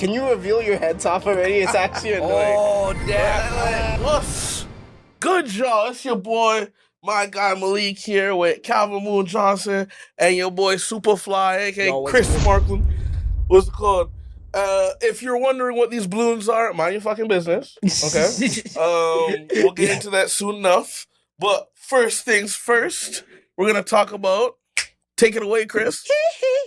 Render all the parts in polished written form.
Can you reveal your head top already? It's actually annoying. Oh, damn. What's good, y'all? It's your boy, my guy Malik here with Calvin Moon Johnson and your boy Superfly, aka Yo, what's Chris good? Sparkling. What's it called? If you're wondering what these balloons are, mind your fucking business. Okay. We'll get into that soon enough. But first things first, we're gonna talk about. Take it away, Chris.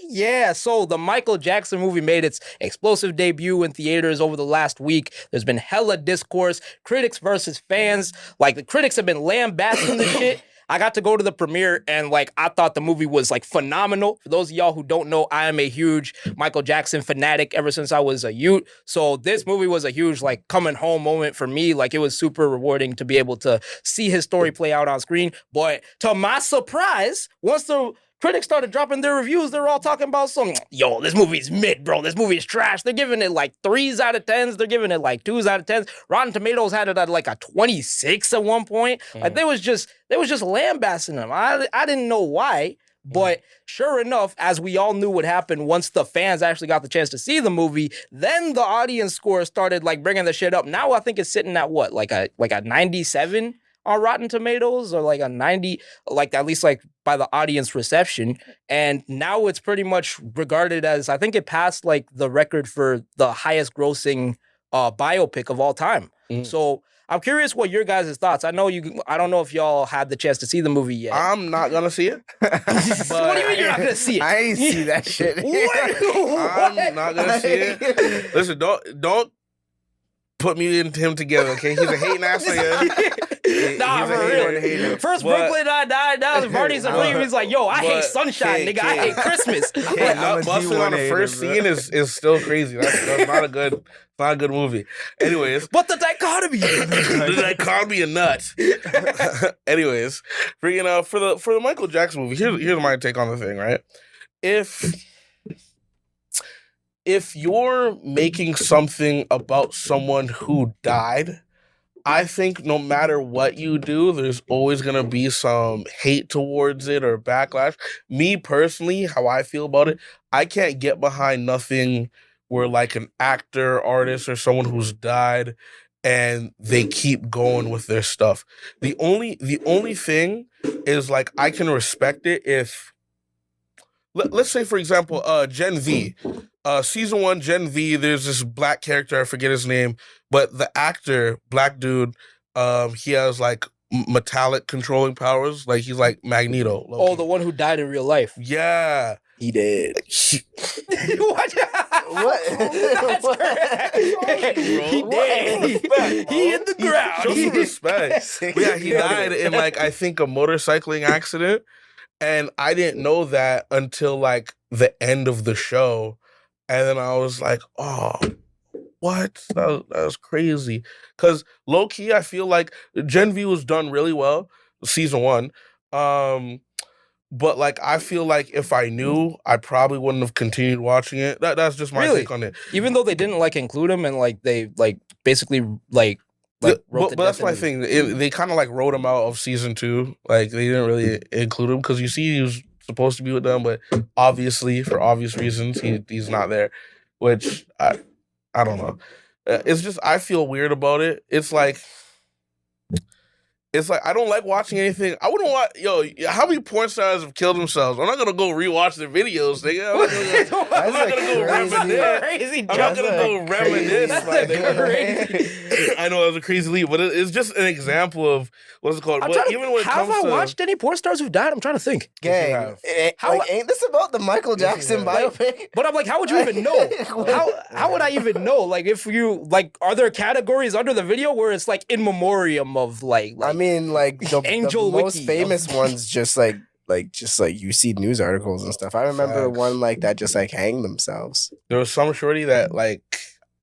Yeah, so the Michael Jackson movie made its explosive debut in theaters over the last week. There's been hella discourse, critics versus fans. Like, the critics have been lambasting the shit. I got to go to the premiere and, like, I thought the movie was, like, phenomenal. For those of y'all who don't know, I am a huge Michael Jackson fanatic ever since I was a youth. So this movie was a huge, like, coming home moment for me. Like, it was super rewarding to be able to see his story play out on screen. But to my surprise, once the critics started dropping their reviews, they're all talking about yo, this movie's mid, bro. This movie is trash. They're giving it like 3s out of 10s. They're giving it like 2s out of 10s. Rotten Tomatoes had it at like a 26 at one point. Like they was just lambasting them. I didn't know why, but sure enough, as we all knew what happened once the fans actually got the chance to see the movie, then the audience score started like bringing the shit up. Now I think it's sitting at what, like a 97 on Rotten Tomatoes, or like a 90, like at least like by the audience reception. And now it's pretty much regarded as, I think it passed like the record for the highest grossing biopic of all time. So I'm curious what your guys' thoughts. I don't know if y'all had the chance to see the movie yet. I'm not gonna see it. What do you mean you're not gonna see it? I ain't see that shit. I'm not gonna see it. Listen, don't put me and him together, okay? He's a hating ass nigga. Nah, for real. First Brooklyn I died, now the parties are leaving. He's like, yo, I hate sunshine, nigga. I hate Christmas. Nut busting on the first scene is still crazy. That's not a good movie. Anyways. But the dichotomy. The dichotomy of nuts. Anyways, for the Michael Jackson movie, here's my take on the thing, right? If you're making something about someone who died, I think no matter what you do, there's always going to be some hate towards it or backlash. Me personally, how I feel about it, I can't get behind nothing where like an actor, artist, or someone who's died and they keep going with their stuff. The only thing is, like, I can respect it if, let's say, for example, Gen V. Season 1, Gen V, there's this black character, I forget his name, but the actor, black dude, he has like metallic controlling powers, like he's like Magneto. Oh, the one who died in real life. Yeah. He did. What? He did. He in the ground. Show some respect. But yeah, he died in, like, I think a motorcycling accident, and I didn't know that until like the end of the show. And then I was like, oh, what? That was crazy. Because low-key, I feel like Gen V was done really well, season 1. But, like, I feel like if I knew, I probably wouldn't have continued watching it. That's just my take on it. Even though they didn't, like, include him and, like, they, like, basically, like wrote but that's my thing. They kind of, like, wrote him out of season 2. Like, they didn't really include him because you see he was supposed to be with them, but obviously, for obvious reasons, he's not there, which I don't know. It's just, I feel weird about it. It's like I don't like watching anything. I wouldn't watch. Yo, how many porn stars have killed themselves? I'm not gonna go rewatch their videos, nigga. I'm not gonna go reminisce. I'm not gonna go reminisce. I know that was a crazy leap, but it's just an example of what's it called. But even when it comes to, have I watched any porn stars who've died? I'm trying to think. Gang, ain't this about the Michael Jackson biopic? But I'm like, how would you even know? How would I even know? Like, if you, like, are there categories under the video where it's like in memoriam of like I mean, like the most Wiki. famous ones, just like you see news articles and stuff. I remember one like that just like hanged themselves. There was some shorty that, like,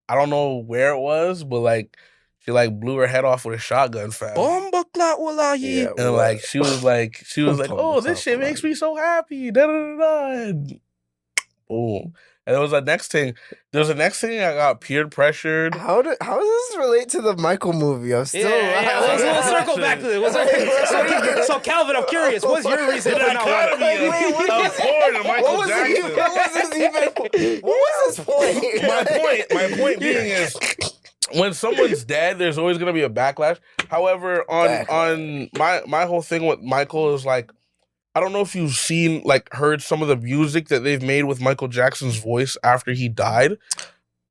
I don't know where it was, but like she like blew her head off with a shotgun, fam. Yeah, and like she was like, oh, this shit makes me so happy. Da da da da. Boom. And there was a next thing. I got peer pressured. How does this relate to the Michael movie? I'm still. We'll circle back to this. So Calvin, I'm curious. What's your reason for not watching? What was this point? My point being is, when someone's dead, there's always gonna be a backlash. However, on my whole thing with Michael is like, I don't know if you've heard some of the music that they've made with Michael Jackson's voice after he died.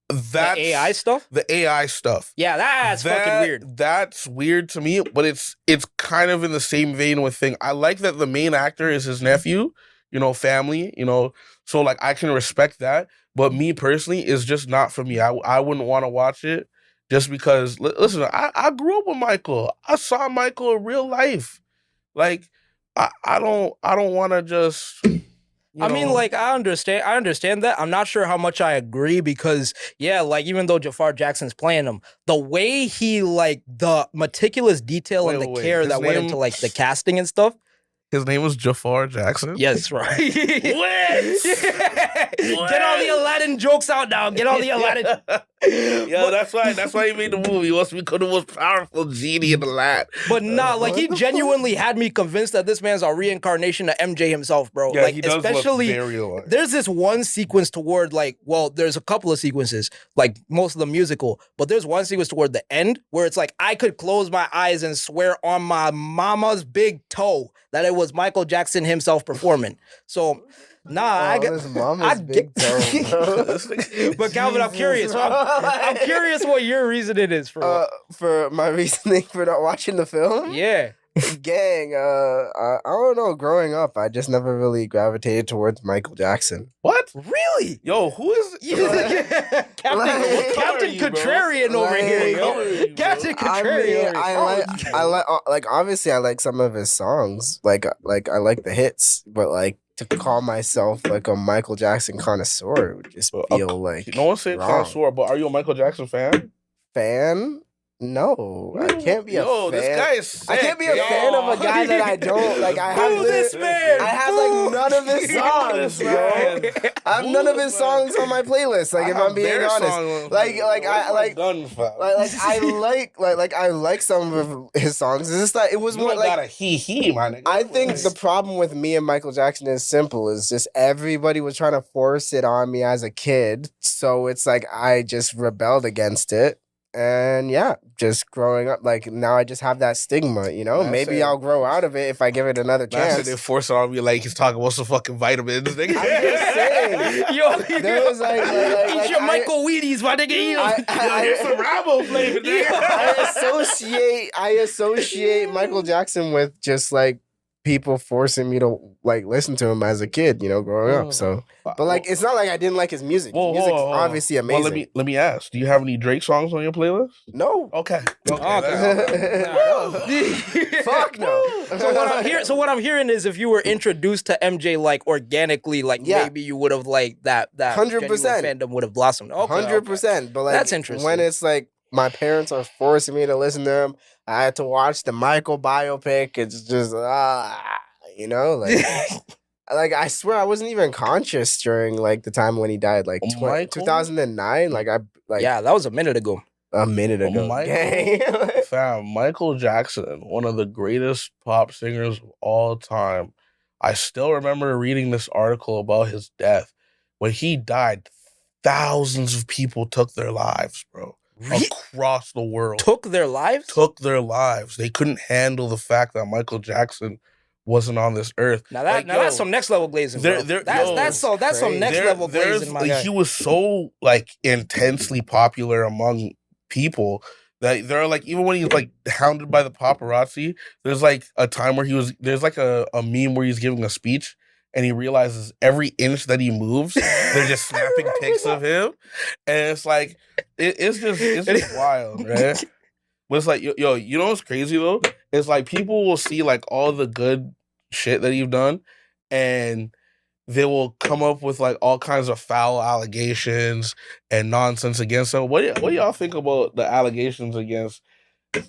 That's the AI stuff? The AI stuff. Yeah, that's fucking weird. That's weird to me, but it's kind of in the same vein with thing. I like that the main actor is his nephew, family, so like I can respect that. But me personally, it's just not for me. I wouldn't want to watch it just because, listen, I grew up with Michael. I saw Michael in real life. Like, I don't want to just. I mean, like, I understand that. I'm not sure how much I agree because, yeah, like, even though Jafar Jackson's playing him, the way he, like, the meticulous detail and the care that went into, like, the casting and stuff. His name was Jafar Jackson? Yes, right. What? Get all the Aladdin jokes out now. Get all the Aladdin. Yo, that's why he made the movie. He wants to become the most powerful genie in the land. But nah, like he genuinely had me convinced that this man's a reincarnation of MJ himself, bro. Yeah, like he does especially look very alike. There's this one sequence toward there's a couple of sequences, like most of the musical, but there's one sequence toward the end where it's like I could close my eyes and swear on my mama's big toe that it was Michael Jackson himself performing. So nah, his mama's big toe, bro. But Calvin, I'm curious. I'm curious what your reasoning is for my reasoning for not watching the film. Yeah. Gang, I don't know. Growing up, I just never really gravitated towards Michael Jackson. What? Really? Yo, who is Captain Contrarian over here, yo. Captain Contrarian. I like obviously I like some of his songs. Like I like the hits, but like to call myself like a Michael Jackson connoisseur would just feel like no one said connoisseur, but are you a Michael Jackson fan? Fan? No, I can't be a fan. This guy is sick. I can't be a fan of a guy that I don't like. I have this man. I have like none of his songs, bro. I have none of his songs on my playlist. Like if I'm being honest, I like some of his songs. It's just that it was more like got a he, my nigga. I think the problem with me and Michael Jackson is simple. Is just everybody was trying to force it on me as a kid, so it's like I just rebelled against it. And yeah, just growing up, like now I just have that stigma, Maybe I'll grow out of it if I give it another chance. They force it on me like he's talking about some fucking vitamins. Nigga. I'm just saying. There was eat your Michael Wheaties, my nigga. Here's some Rambo flavor. I associate Michael Jackson with just like people forcing me to like listen to him as a kid, growing up. So, but like, it's not like I didn't like his music. His music's obviously amazing. Well, let me ask. Do you have any Drake songs on your playlist? No. Okay. Fuck no. So what I'm hearing is if you were introduced to MJ like organically, like maybe you would have like that 100% fandom would have blossomed. 100%. But like that's interesting. When it's like my parents are forcing me to listen to him, I had to watch the Michael biopic. It's just like I swear I wasn't even conscious during like the time when he died, like 2009. Yeah, that was a minute ago. A minute ago. Michael Jackson, one of the greatest pop singers of all time. I still remember reading this article about his death. When he died, thousands of people took their lives, bro. Across the world. Took their lives? Took their lives. They couldn't handle the fact that Michael Jackson wasn't on this earth. Now that's some next level glazing, bro. That's some next level glazing, my guy. He was so like intensely popular among people that they're like, even when he's like hounded by the paparazzi, there's like a time where there's like a meme where he's giving a speech and he realizes every inch that he moves, they're just snapping pics of him. And it's like, it's just wild, right? But it's like, yo, you know what's crazy though? It's like people will see like all the good shit that you've done and they will come up with like all kinds of foul allegations and nonsense against him. What do y'all think about the allegations against?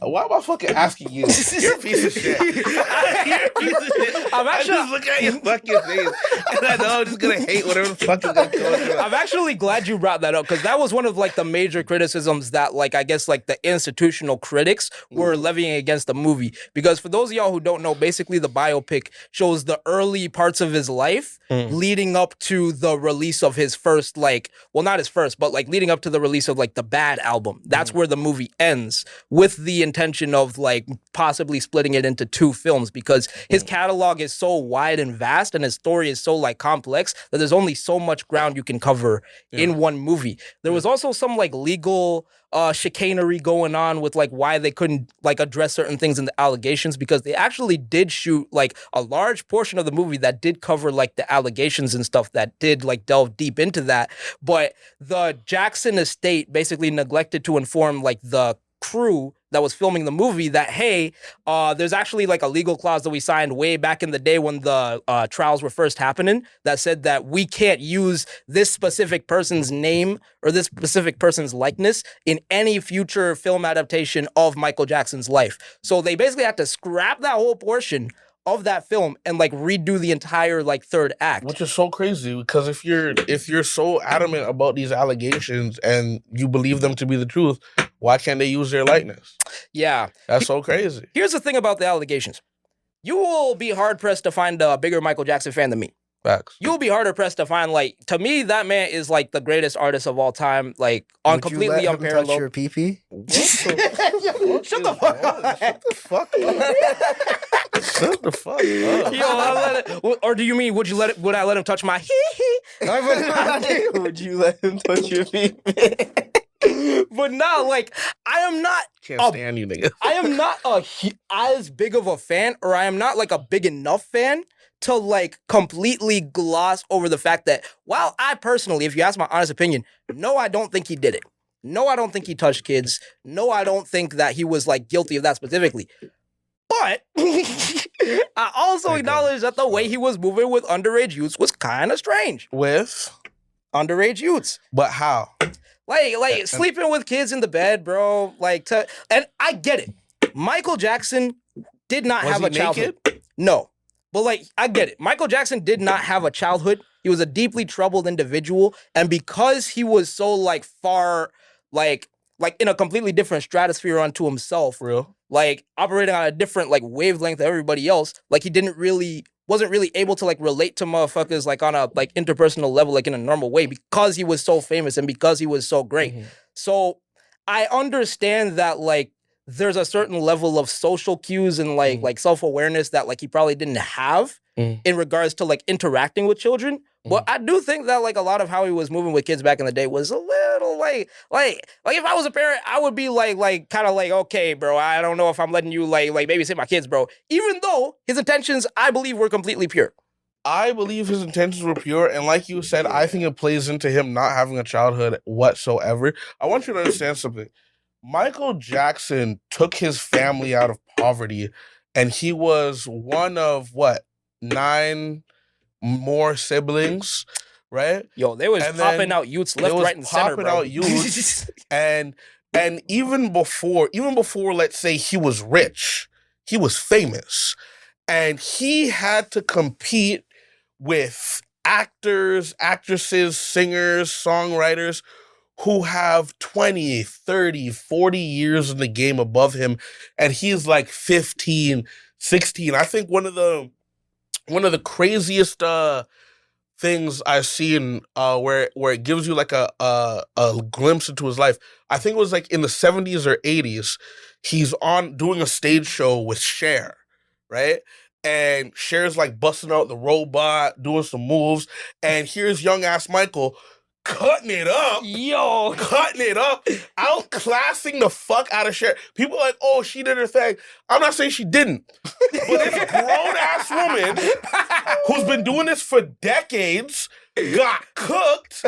Why am I fucking asking you? You're a piece of shit. I'm I actually, just look at your fucking face, and I know I'm just gonna hate whatever the fuck is gonna go through. I'm actually glad you brought that up because that was one of like the major criticisms that like I guess like the institutional critics were levying against the movie. Because for those of y'all who don't know, basically the biopic shows the early parts of his life leading up to the release of his first like, well, not his first, but like leading up to the release of like the Bad album. That's where the movie ends with the intention of like possibly splitting it into two films because his catalog is so wide and vast and his story is so like complex that there's only so much ground you can cover in one movie. There was also some like legal chicanery going on with like why they couldn't like address certain things in the allegations because they actually did shoot like a large portion of the movie that did cover like the allegations and stuff that did like delve deep into that. But the Jackson estate basically neglected to inform like the crew that was filming the movie that, hey, there's actually like a legal clause that we signed way back in the day when the trials were first happening that said that we can't use this specific person's name or this specific person's likeness in any future film adaptation of Michael Jackson's life. So they basically had to scrap that whole portion of that film and like redo the entire like third act. Which is so crazy because if you're so adamant about these allegations and you believe them to be the truth, why can't they use their likeness? Yeah. That's so crazy. Here's the thing about the allegations. You will be hard-pressed to find a bigger Michael Jackson fan than me. Facts. You'll be harder pressed to find, like, to me, that man is like the greatest artist of all time, like on Would completely you let him touch unparalleled. your pee-pee? Shut the fuck up. Shut the fuck up. Shut the fuck up. Yo, I let it, or do you mean would I let him touch my Would you let him touch your pee-pee? But nah, like I am not Can't stand you, nigga. I am not as big of a fan, or I am not like a big enough fan to like completely gloss over the fact that while I personally, if you ask my honest opinion, no, I don't think he did it. No, I don't think he touched kids. No, I don't think that he was like guilty of that specifically. But I also acknowledge that the way he was moving with underage youths was kind of strange. With Underage youths. But how? Like sleeping with kids in the bed, bro. And I get it. Michael Jackson did not have a childhood. Naked? No. But like, I get it. Michael Jackson did not have a childhood. He was a deeply troubled individual. And because he was so like far, like in a completely different stratosphere unto himself, Real. like operating on a different like wavelength than everybody else, like he wasn't really able to like relate to motherfuckers like on a like interpersonal level, like in a normal way because he was so famous and because he was so great. Mm-hmm. So I understand that like there's a certain level of social cues and like self-awareness that like he probably didn't have in regards to like interacting with children. But I do think that like a lot of how he was moving with kids back in the day was a little like if I was a parent, I would be like kind of like, okay, bro, I don't know if I'm letting you like babysit my kids, bro. Even though his intentions, I believe, were completely pure. I believe his intentions were pure, and like you said, I think it plays into him not having a childhood whatsoever. I want you to understand something. Michael Jackson took his family out of poverty, and he was one of, 9 more siblings, right? Yo, they was popping out youths left, right, and center, bro. Popping out youths, and even before, let's say he was rich, he was famous, and he had to compete with actors, actresses, singers, songwriters who have 20, 30, 40 years in the game above him, and he's like 15, 16. I think one of the craziest things I've seen where it gives you like a glimpse into his life, I think it was like in the 70s or 80s, he's on doing a stage show with Cher, right? And Cher's like busting out the robot, doing some moves, and here's young ass Michael cutting it up, outclassing the fuck out of Cher. People are like, oh, she did her thing. I'm not saying she didn't, but this grown-ass woman who's been doing this for decades got cooked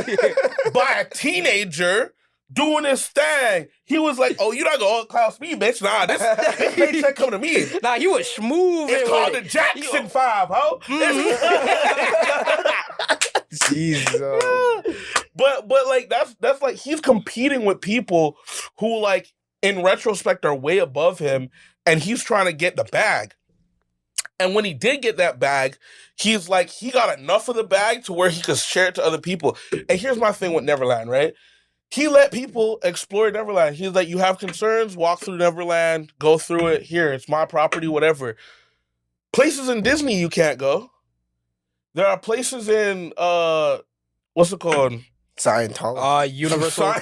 by a teenager doing this thing. He was like, oh, you're not gonna outclass me, bitch. Nah, this paycheck come to me. Nah, you was smooth. It's called the Jackson 5, ho. Jesus. But like that's like he's competing with people who like in retrospect are way above him, and he's trying to get the bag. And when he did get that bag, he's like, he got enough of the bag to where he could share it to other people. And here's my thing with Neverland, right? He let people explore Neverland. He's like, you have concerns, walk through Neverland, go through it. Here, it's my property, whatever. Places in Disney you can't go. There are places in, what's it called? Scientology. Universal.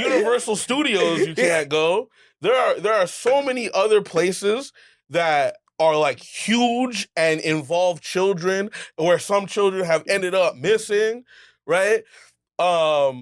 Universal Studios you can't go. There are so many other places that are like huge and involve children, where some children have ended up missing, right? Where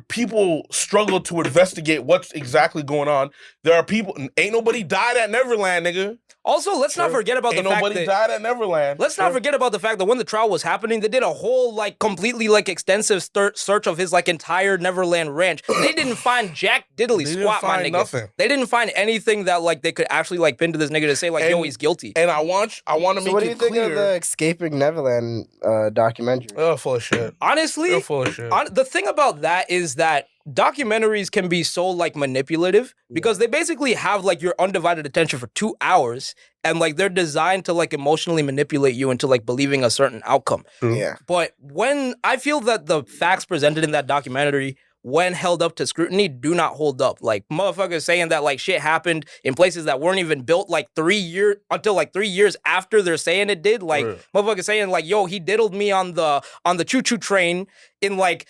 people struggle to investigate what's exactly going on. There are people, ain't nobody died at Neverland, nigga. Also, let's not forget about the fact that nobody died at Neverland. Let's not forget about the fact that when the trial was happening, they did a whole like completely like extensive search of his like entire Neverland ranch. They didn't find jack diddly squat, my nigga. Nothing. They didn't find anything that like they could actually like pin to this nigga to say like, yo, he's guilty. And I want to make it clear. What do you think of the Escaping Neverland documentary? Oh, full of shit. Honestly, They're full of shit. The thing about that is that documentaries can be so like manipulative because they basically have like your undivided attention for 2 hours, and like they're designed to like emotionally manipulate you into like believing a certain outcome. Yeah. But when I feel that the facts presented in that documentary, when held up to scrutiny, do not hold up. Like motherfuckers saying that like shit happened in places that weren't even built like 3 years until like 3 years after they're saying it did. Like motherfuckers saying like, yo, he diddled me on the choo-choo train in like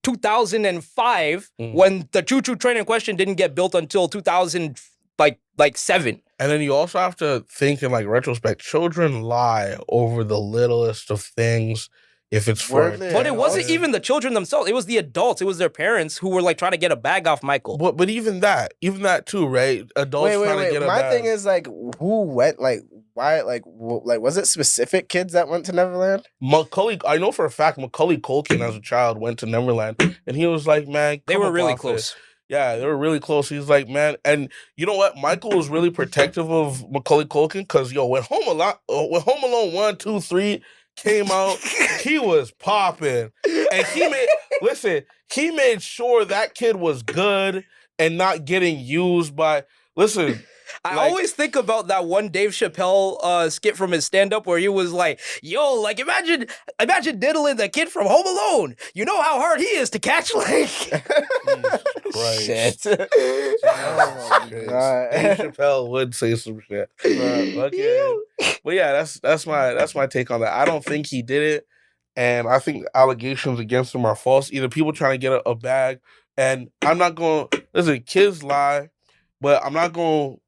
2005 when the choo-choo train in question didn't get built until 2007. And then you also have to think in like retrospect, children lie over the littlest of things if it's for But it wasn't even the children themselves. It was the adults. It was their parents who were like trying to get a bag off Michael. But even that too, right? Adults trying to get a bag. My thing is like, who went? Like, why? Like, was it specific kids that went to Neverland? I know for a fact Macaulay Culkin as a child went to Neverland, and he was like, man, they were really close. Yeah, they were really close. He's like, man, and you know what? Michael was really protective of Macaulay Culkin because when Home Alone 1, 2, 3 came out, he was popping, and he made sure that kid was good and not getting used by. Listen. I always think about that one Dave Chappelle skit from his stand-up where he was like, yo, like imagine diddling the kid from Home Alone. You know how hard he is to catch, like. Shit. Oh, Dave Chappelle would say some shit. Okay. But yeah, that's my take on that. I don't think he did it, and I think allegations against him are false. Either people trying to get a bag, and I'm not going to listen, kids lie, but I'm not going to.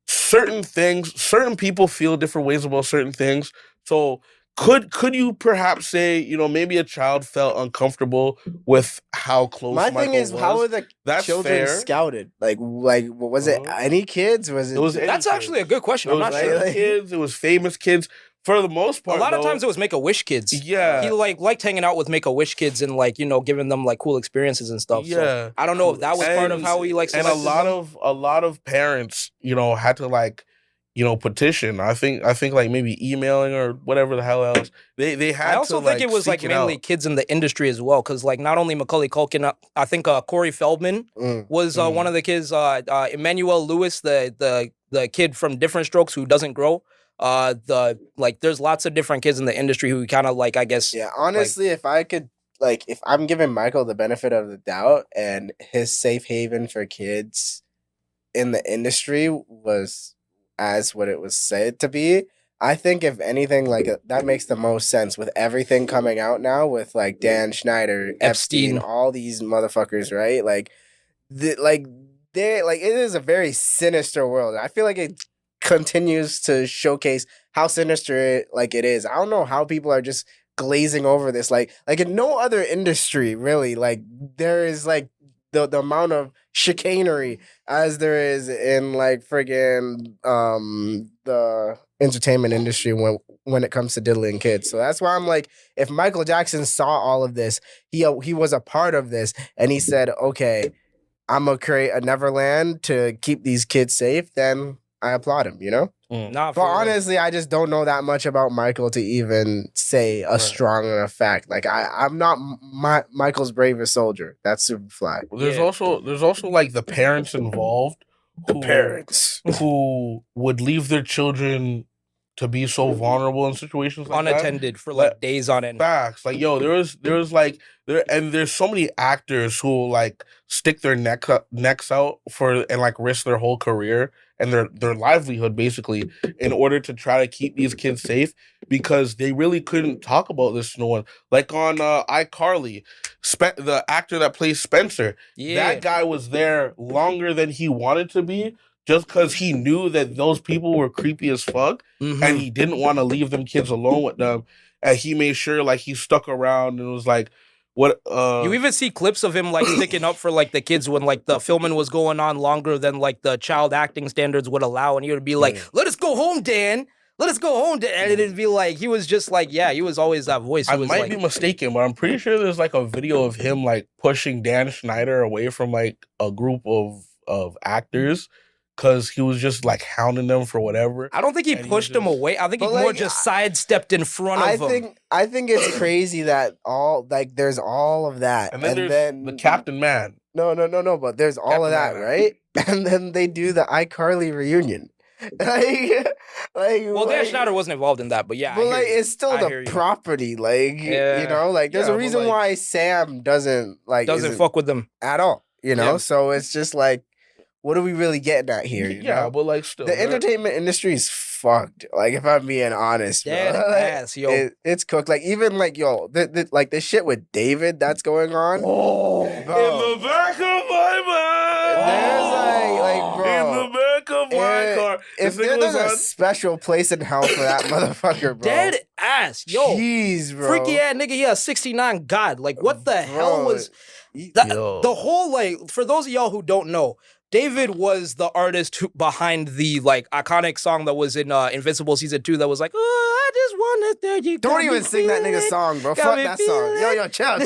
Certain people feel different ways about certain things. So could you perhaps say, maybe a child felt uncomfortable with how close My Michael thing is, was? how are the children fair. scouted? Like, was it any kids? That's actually a good question. I'm not sure. Kids. It was famous kids. For the most part, a lot of times it was Make-A-Wish kids. Yeah, he liked hanging out with Make-A-Wish kids and like giving them like cool experiences and stuff. Yeah, so, I don't know if that was part of how he likes. And a lot of parents, had to like, petition. I think like maybe emailing or whatever the hell else. They had. I also think it was like mainly kids in the industry as well, because like not only Macaulay Culkin, I think Corey Feldman was one of the kids. Emmanuel Lewis, the kid from Different Strokes who doesn't grow. There's lots of different kids in the industry who kind of like, I guess. Yeah, honestly, if I could, like, if I'm giving Michael the benefit of the doubt and his safe haven for kids in the industry was as what it was said to be, I think if anything, like, that makes the most sense with everything coming out now with like Dan Schneider, Epstein, all these motherfuckers, right? Like, it is a very sinister world. I feel like it continues to showcase how sinister it is. I don't know how people are just glazing over this. Like in no other industry, really, like there is like the amount of chicanery as there is in like friggin' the entertainment industry when it comes to diddling kids. So that's why I'm like, if Michael Jackson saw all of this, he was a part of this, and he said, okay, I'm gonna create a Neverland to keep these kids safe, then I applaud him, But honestly, I just don't know that much about Michael to even say a strong enough fact. Like I'm not Michael's bravest soldier. That's Superfly. There's also like the parents involved who would leave their children to be so vulnerable in situations like unattended for like days on end. Facts. Like, yo, there's like there's so many actors who like stick their necks out for and like risk their whole career and their livelihood basically in order to try to keep these kids safe because they really couldn't talk about this to no one. Like on iCarly, the actor that plays Spencer, that guy was there longer than he wanted to be just because he knew that those people were creepy as fuck and he didn't want to leave them kids alone with them. And he made sure like he stuck around and was like, what you even see clips of him like sticking up for like the kids when like the filming was going on longer than like the child acting standards would allow, and he would be like, let us go home, Dan. Let us go home, Dan. And it'd be like he was just like, he was always that voice. I might be mistaken, but I'm pretty sure there's like a video of him like pushing Dan Schneider away from like a group of actors. Because he was just like hounding them for whatever. I don't think he pushed him away. I think he more just sidestepped in front of him. I think it's crazy that there's all of that. And then there's the Captain Man. No, but there's all Captain of that, Man. Right? And then they do the iCarly reunion. Well, Dan Schneider wasn't involved in that, but yeah. But like, it's still the property, you know, like there's a reason why Sam doesn't fuck with them at all, you know. So it's just like, what are we really getting at here? You know? But like, still, the entertainment industry is fucked. Like, if I'm being honest, dead ass, yo, it's cooked. Like, even like, yo, the shit with David that's going on. Oh, in the back of my mind. There's bro, in the back of my car. If there's a special place in hell for that motherfucker, bro. Dead ass, yo, jeez, bro, freaky ass nigga. Yeah, 69 God. Like, what the hell was the whole like? For those of y'all who don't know. David was the artist behind the like iconic song that was in Invincible season 2 that was like, oh, I just wanna there you don't even sing that nigga song, bro. Fuck that song. Yo, chill.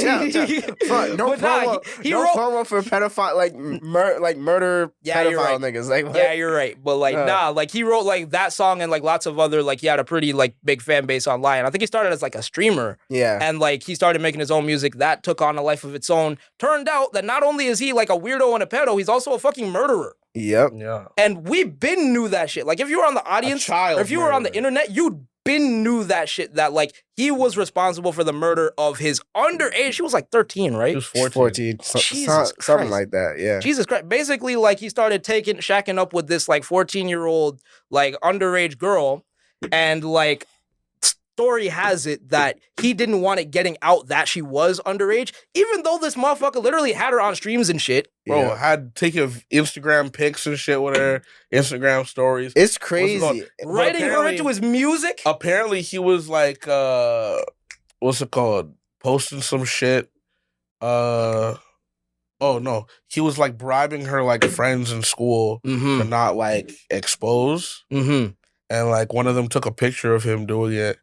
Fuck, no promo. No promo for pedophile like murder pedophile niggas. Like, what? Yeah, you're right. But like like he wrote like that song and like lots of other like he had a pretty like big fan base online. I think he started as like a streamer. Yeah. And like he started making his own music that took on a life of its own. Turned out that not only is he like a weirdo and a pedo, he's also a fucking murderer. Yep. Yeah. And we been knew that shit. Like if you were on the audience or if you were on the internet, you been knew that shit that like he was responsible for the murder of his underage. She was like 13, right? She was 14. 14. Something like that. Yeah. Jesus Christ. Basically, like he started shacking up with this like 14-year-old like underage girl, and like story has it that he didn't want it getting out that she was underage, even though this motherfucker literally had her on streams and shit. Bro, had taken Instagram pics and shit with her, Instagram stories. It's crazy. Writing her into his music? Apparently he was like, what's it called? Posting some shit. Oh no. He was like bribing her like friends in school to not like expose. And like one of them took a picture of him doing it.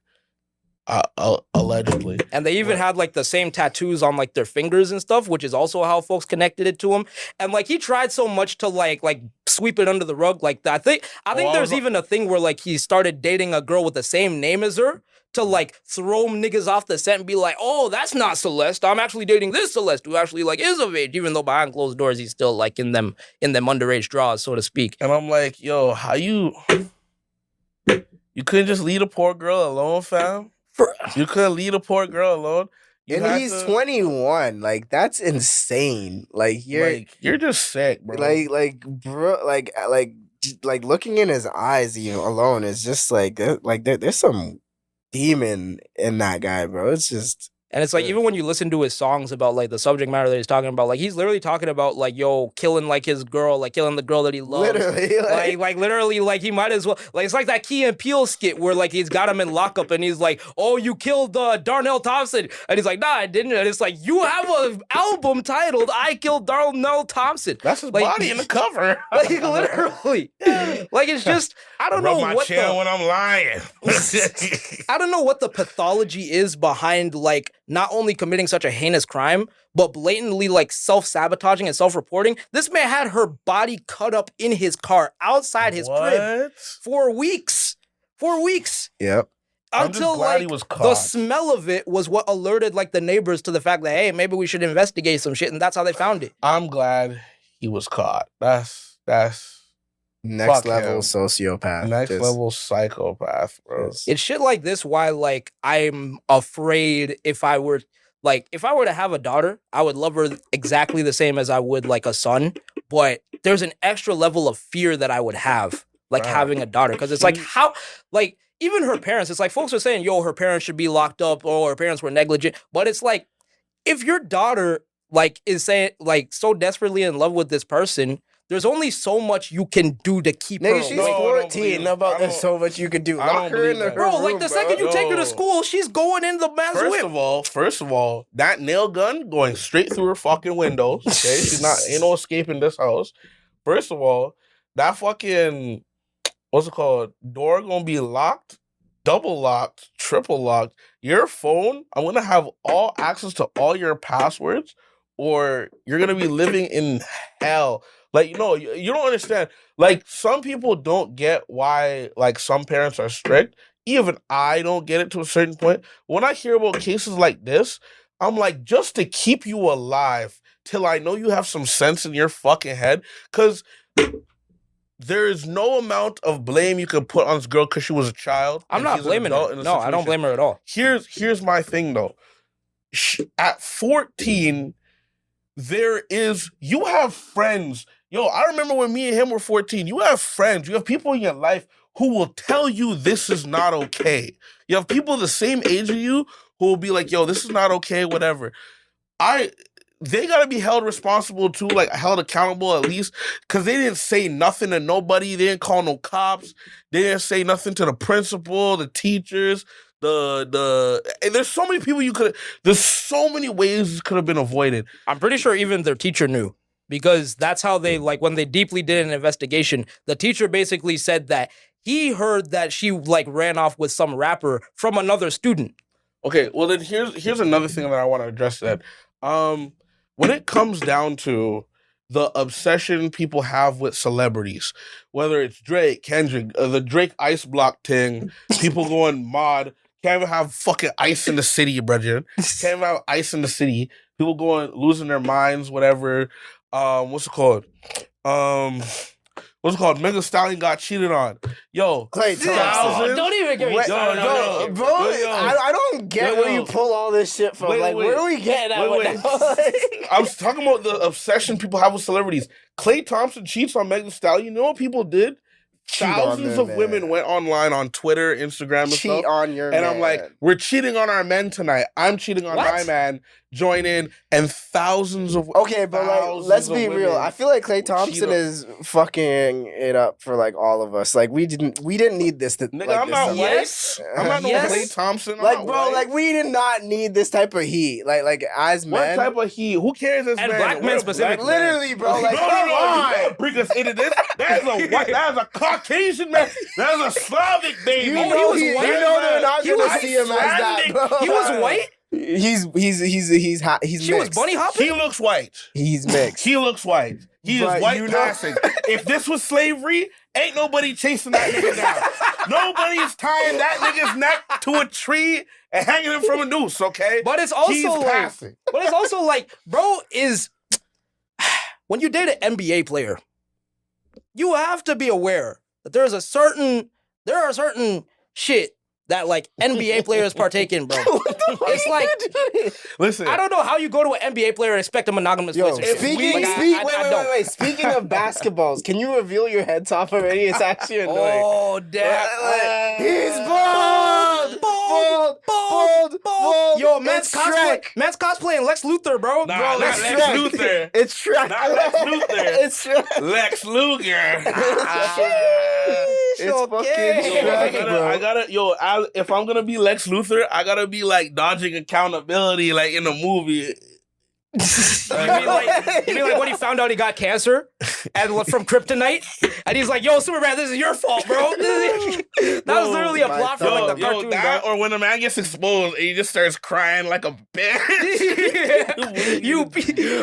Allegedly. And they even had like the same tattoos on like their fingers and stuff, which is also how folks connected it to him. And like he tried so much to like sweep it under the rug like that. I think there's even a thing where like he started dating a girl with the same name as her to like throw niggas off the set and be like, oh, that's not Celeste. I'm actually dating this Celeste who actually like is of age, even though behind closed doors he's still like in them underage draws, so to speak. And I'm like, yo, how you couldn't just leave a poor girl alone, fam? You couldn't leave a poor girl alone. And he's 21. Like, that's insane. Like, you're just sick, bro. Bro, like looking in his eyes alone is just like there's some demon in that guy, bro. It's just. And it's like, even when you listen to his songs about like the subject matter that he's talking about, like he's literally talking about like, yo, killing like his girl, like killing the girl that he loves. Literally. Like literally, like he might as well, like it's like that Key and Peele skit where like he's got him in lockup and he's like, oh, you killed Darnell Thompson. And he's like, nah, I didn't. And it's like, you have an album titled I Killed Darnell Thompson. That's his body in the cover. Like literally. Like it's just, I don't know what when I'm lying. I don't know what the pathology is behind like not only committing such a heinous crime, but blatantly like self-sabotaging and self-reporting. This man had her body cut up in his car outside his crib for weeks. 4 weeks. Yep. Until like the smell of it was what alerted like the neighbors to the fact that, hey, maybe we should investigate some shit, and that's how they found it. I'm glad he was caught. Next Fuck level him. sociopath. Next Just- level psychopath, bro. It's shit like this why like I'm afraid if I were to have a daughter, I would love her exactly the same as I would like a son, but there's an extra level of fear that I would have like Wow. having a daughter because it's like how like even her parents, it's like folks are saying, yo, her parents should be locked up or her parents were negligent, but it's like if your daughter like is saying like so desperately in love with this person, there's only so much you can do to keep her Nigga, she's away. No, I don't 14. believe- About I there's don't- so much you could do. I Lock don't her believe in the that. Bro, room, like the second you take her to Yo. school, she's going in the man's First whip. of all, that nail gun going straight through her fucking windows. Okay, she's not ain't no escaping this house. First of all, that fucking what's it called? Door gonna be locked, double locked, triple locked. Your phone, I'm gonna have all access to all your passwords, or you're gonna be living in hell. Like, you know, you don't understand. Like, some people don't get why, like, some parents are strict. Even I don't get it to a certain point. When I hear about cases like this, I'm like, just to keep you alive till I know you have some sense in your fucking head. Because there is no amount of blame you can put on this girl because she was a child. I'm and not she's an blaming adult her. in the No, I don't situation. blame her at all. Here's my thing, though. At 14, you have friends. Yo, I remember when me and him were 14. You have friends. You have people in your life who will tell you this is not okay. You have people the same age as you who will be like, yo, this is not okay, whatever. They gotta be held responsible too, like held accountable at least, because they didn't say nothing to nobody. They didn't call no cops. They didn't say nothing to the principal, the teachers, and there's so many people there's so many ways this could have been avoided. I'm pretty sure even their teacher knew because that's how they like when they deeply did an investigation. The teacher basically said that he heard that she like ran off with some rapper from another student. Okay, well then here's another thing that I want to address that. When it comes down to the obsession people have with celebrities, whether it's Drake, Kendrick, the Drake ice block thing, people going mod, can't even have fucking ice in the city, brethren. Can't even have ice in the city. People going losing their minds, whatever. What's it called? Megan Thee Stallion got cheated on. Yo, Clay Thompson. thousands. Don't even get me Wait, started on that shit. bro, I don't get Yo, where you pull all this shit from. Wait, like, wait. where are we getting at Wait, with that? I was talking about the obsession people have with celebrities. Clay Thompson cheats on Megan Thee Stallion. You know what people did? Cheat on Thousands their of women man. went online on Twitter, Instagram, and Cheat stuff. on your And man. I'm like, we're cheating on our men tonight. I'm cheating on What? my man. Join in. And thousands of okay, but like, thousands let's of be real. women I feel like Klay cheat Thompson on- is fucking it up for like all of us. Like, we didn't need this. Nigga, like, I'm this not type- white. Yes. I'm not no Yes. Clay Thompson. I'm Like, not bro, white. like we did not need this type of heat. Like as What men. type of heat? Who cares as And men? black men We're specifically. black men. Literally, bro. Like, no, come you on. can't bring us into this. That is a Caucasian man. That is a Slavic baby. You Oh, know, he was white? you know they're not He gonna was see him as that, Icelandic. bro. He was white? He's She was mixed. bunny hopping? He looks white. He's mixed. He looks white. He But is white you know- passing. If this was slavery, ain't nobody chasing that nigga down. Nobody's tying that nigga's neck to a tree and hanging him from a noose, okay? But it's also He's like, passing. bro, is when you date an NBA player, you have to be aware that there are certain shit that like NBA players partake in, bro. It's like Listen, I don't know how you go to an NBA player and expect a monogamous Yo, relationship. speaking, Like, wait. Speaking of basketballs, can you reveal your head top already? It's actually annoying. Oh damn! He's bald! Bald! Yo, man's It's cosplay. Shrek. Man's cosplaying Lex Luthor, bro. Nah, bro, not Lex Lex Luthor. Luthor. It's Shrek. Not Lex Luthor. It's Shrek. Lex Luger. It's Okay. fucking Shrek, bro. If I'm gonna be Lex Luthor, I gotta be like dodging accountability, like in a movie. You mean like when he found out he got cancer and from kryptonite, and he's like, "Yo, Superman, this is your fault, bro." That was literally a my plot from like the Yo, cartoon, that bro. or when a man gets exposed and he just starts crying like a bitch. You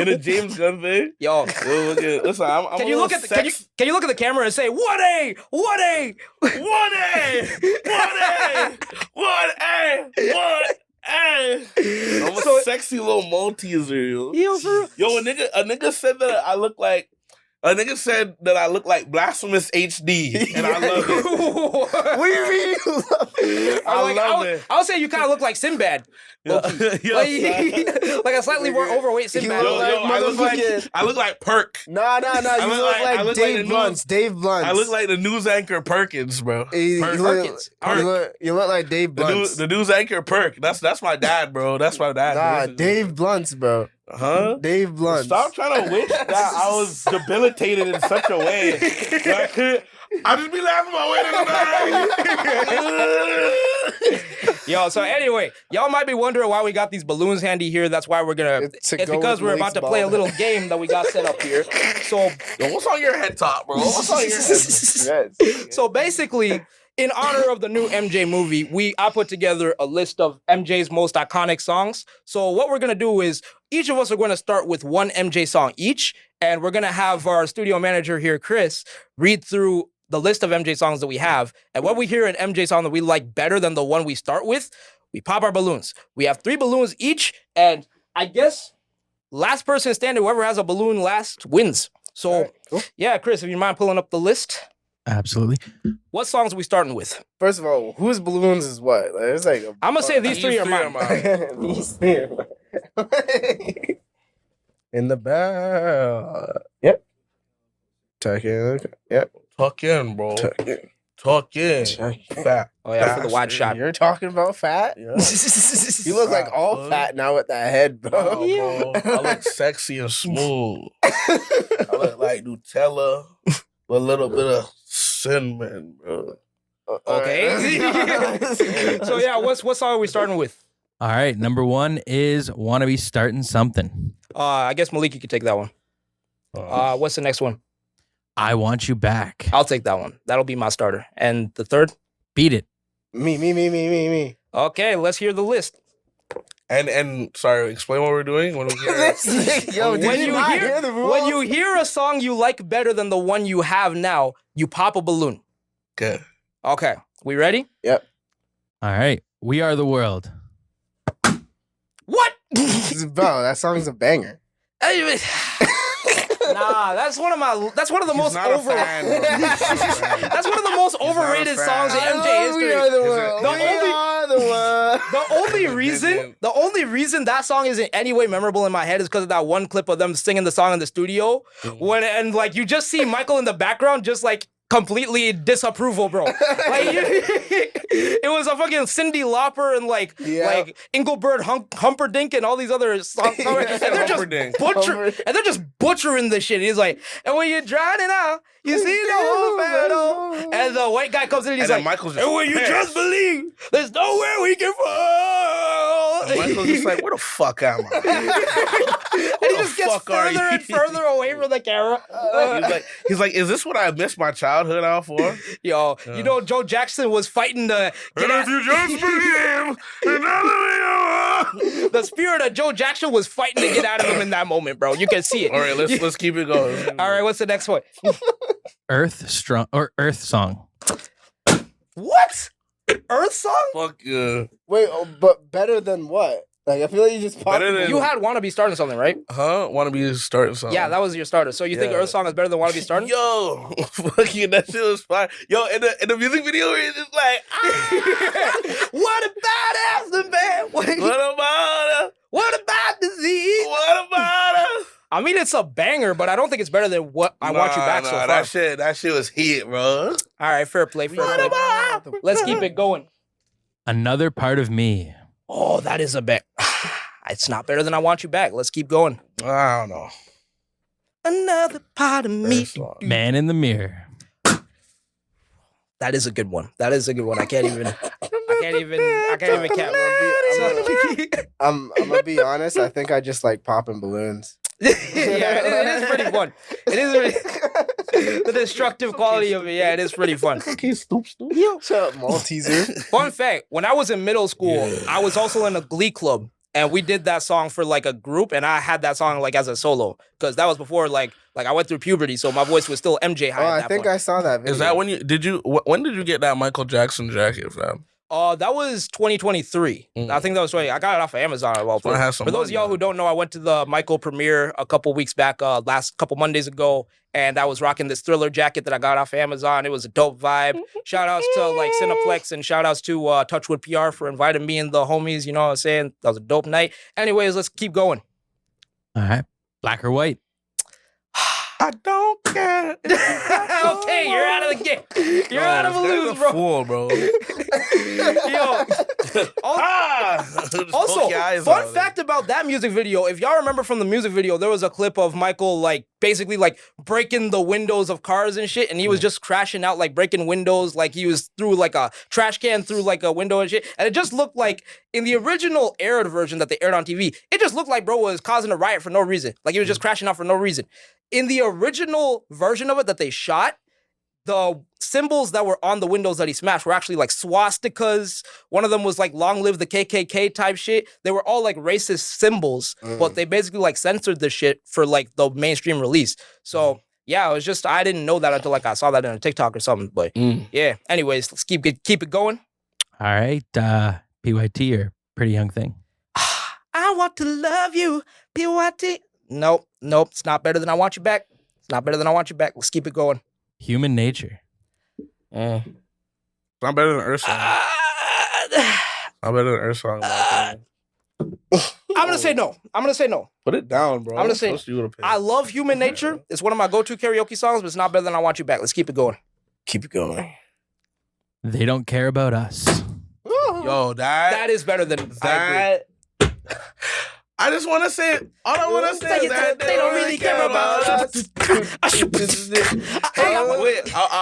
in a James Gunn thing. Yo, Listen, I'm can a you look little at can you look at the camera and say what a What a. I'm a sexy little Malteser, yo. Yo, for Yo, a nigga said that I look like A nigga said that I look like Blasphemous HD, and I love it. What do you mean you love it? I love it. I would say you kind of look like Sinbad. Like a slightly more overweight Sinbad. I look like Perk. Nah. You look like Dave Blunts. Dave Blunts. I look like the news anchor Perkins, bro. Perkins. You look like Dave Blunts. The news anchor Perk. That's my dad, bro. That's my dad. Nah, Dave Blunts, bro. Huh? Dave Blunts. Stop trying to wish that I was debilitated in such a way. I just be laughing my way to the Yo, so anyway, y'all might be wondering why we got these balloons handy here. That's why we're gonna. It's because we're about to play a little game that we got set up here. So, yo, what's on your head top, bro? What's on your head? So basically, in honor of the new MJ movie, I put together a list of MJ's most iconic songs. So what we're gonna do is each of us are gonna start with one MJ song each, and we're gonna have our studio manager here, Chris, read through the list of MJ songs that we have. And when we hear an MJ song that we like better than the one we start with, we pop our balloons. We have 3 balloons each, and I guess last person standing, whoever has a balloon last wins. So, cool. Yeah, Chris, if you mind pulling up the list. Absolutely. What songs are we starting with? First of all, whose balloons is what? Like, it's like I'm gonna say these three are mine. These 3 are mine. In the back. Yep. Tuck in. Yep. Tuck in, bro. Tuck in. Tuck in. Fat. Oh yeah, for the wide shot. You're talking about fat? Yeah. You look like all fat now with that head, bro. Oh, bro. I look sexy and smooth. I look like Nutella with a little bit of cinnamon, bro. Okay. So yeah, what song are we starting with? All right, number 1 is "Wanna Be Starting Something." I guess Malik, you could take that one. What's the next one? "I Want You Back." I'll take that one. That'll be my starter. And the third? "Beat It." Me. Okay, let's hear the list. And sorry, explain what we're doing when we hear Yo, when you hear a song you like better than the one you have now, you pop a balloon. Good. Okay, we ready? Yep. All right, "We Are the World." What? Bro, that song's a banger. Nah, that's one of the most That's one of the most overrated songs in MJ history. We are the world. The only reason that song isn't any way memorable in my head is because of that one clip of them singing the song in the studio. And like you just see Michael in the background just like completely disapproval, bro. Like it was a fucking Cyndi Lauper and like Engelbert Humperdinck and all these other songs. And they're just butchering the shit. He's like, and when you're drowning out, you see the whole battle. And the white guy comes in and he's like, Michael's and when you just believe, there's nowhere we can fall. And Michael's just like, where the fuck am I? And he just gets further and further away from the camera. He's like, is this what I missed my childhood out for? Yo, you know Joe Jackson was fighting to get if you just believe, the spirit of Joe Jackson was fighting to get out of him in that moment, bro. You can see it. All right, let's keep it going. All right, what's the next one? Earth Song. What? Earth Song? Fuck yeah. Wait, but better than what? Like, I feel like you just popped. You had Wanna Be Starting Something, right? Huh? Wanna Be Starting Something. Yeah, that was your starter. So you think Earth Song is better than Wanna Be Starting? Yo, fuck you, that shit was fire. Yo, in the music video, it's just like, what about Aston, man? What about her? What about disease? What about her? I mean, it's a banger, but I don't think it's better than what I Want You Back so far. That shit was hit, bro. All right, fair play. Let's keep it going. Another Part of Me. Oh, that is a bet. It's not better than I Want You Back. Let's keep going. I don't know. Another part of me. Man in the Mirror. That is a good one. I can't even count. I'm gonna be honest. I think I just like popping balloons. Yeah, it is pretty fun. It is really the destructive quality of it. Yeah, it is pretty fun. Okay, stupid. Yo, shut up, Malteser. Fun fact: when I was in middle school, I was also in a glee club, and we did that song for like a group, and I had that song like as a solo because that was before like I went through puberty, so my voice was still MJ high. I think I saw that video. Is that when you get that Michael Jackson jacket, fam? That was 2023. I think that was 20. I got it off of Amazon. For those of y'all who don't know, I went to the Michael premiere a couple weeks back, last couple Mondays ago, and I was rocking this Thriller jacket that I got off of Amazon. It was a dope vibe. Shout outs to like Cineplex and shout outs to Touchwood PR for inviting me and the homies. You know what I'm saying? That was a dope night. Anyways, let's keep going. All right. Black or white? I don't care. Okay, you're out of the game. You're out of a lose, bro. Fool, bro. Yo. Also, fun fact about that music video, if y'all remember from the music video, there was a clip of Michael like basically like breaking the windows of cars and shit, and he was just crashing out, like breaking windows, like he was through like a trash can through like a window and shit. And it just looked like in the original aired version that they aired on TV, it just looked like bro was causing a riot for no reason. Like he was just crashing out for no reason. In the original version of it that they shot, the symbols that were on the windows that he smashed were actually like swastikas. One of them was like long live the KKK type shit. They were all like racist symbols, but they basically like censored the shit for like the mainstream release. So yeah, it was just, I didn't know that until like I saw that in a TikTok or something. But yeah, anyways, let's keep it going. All right. PYT or Pretty Young Thing? I want to love you, PYT. Nope, it's not better than I Want You Back. It's not better than I Want You Back. Let's keep it going. Human Nature. It's not better than Earth Song. Not better than Earth Song. I'm gonna say no. Put it down, bro. I'm gonna say I love Human Nature. It's one of my go-to karaoke songs, but it's not better than I Want You Back. Let's keep it going. Keep it going. They Don't Care About Us. Yo, that is better than that. I just want to say, all I want to say is that they don't really care about us. I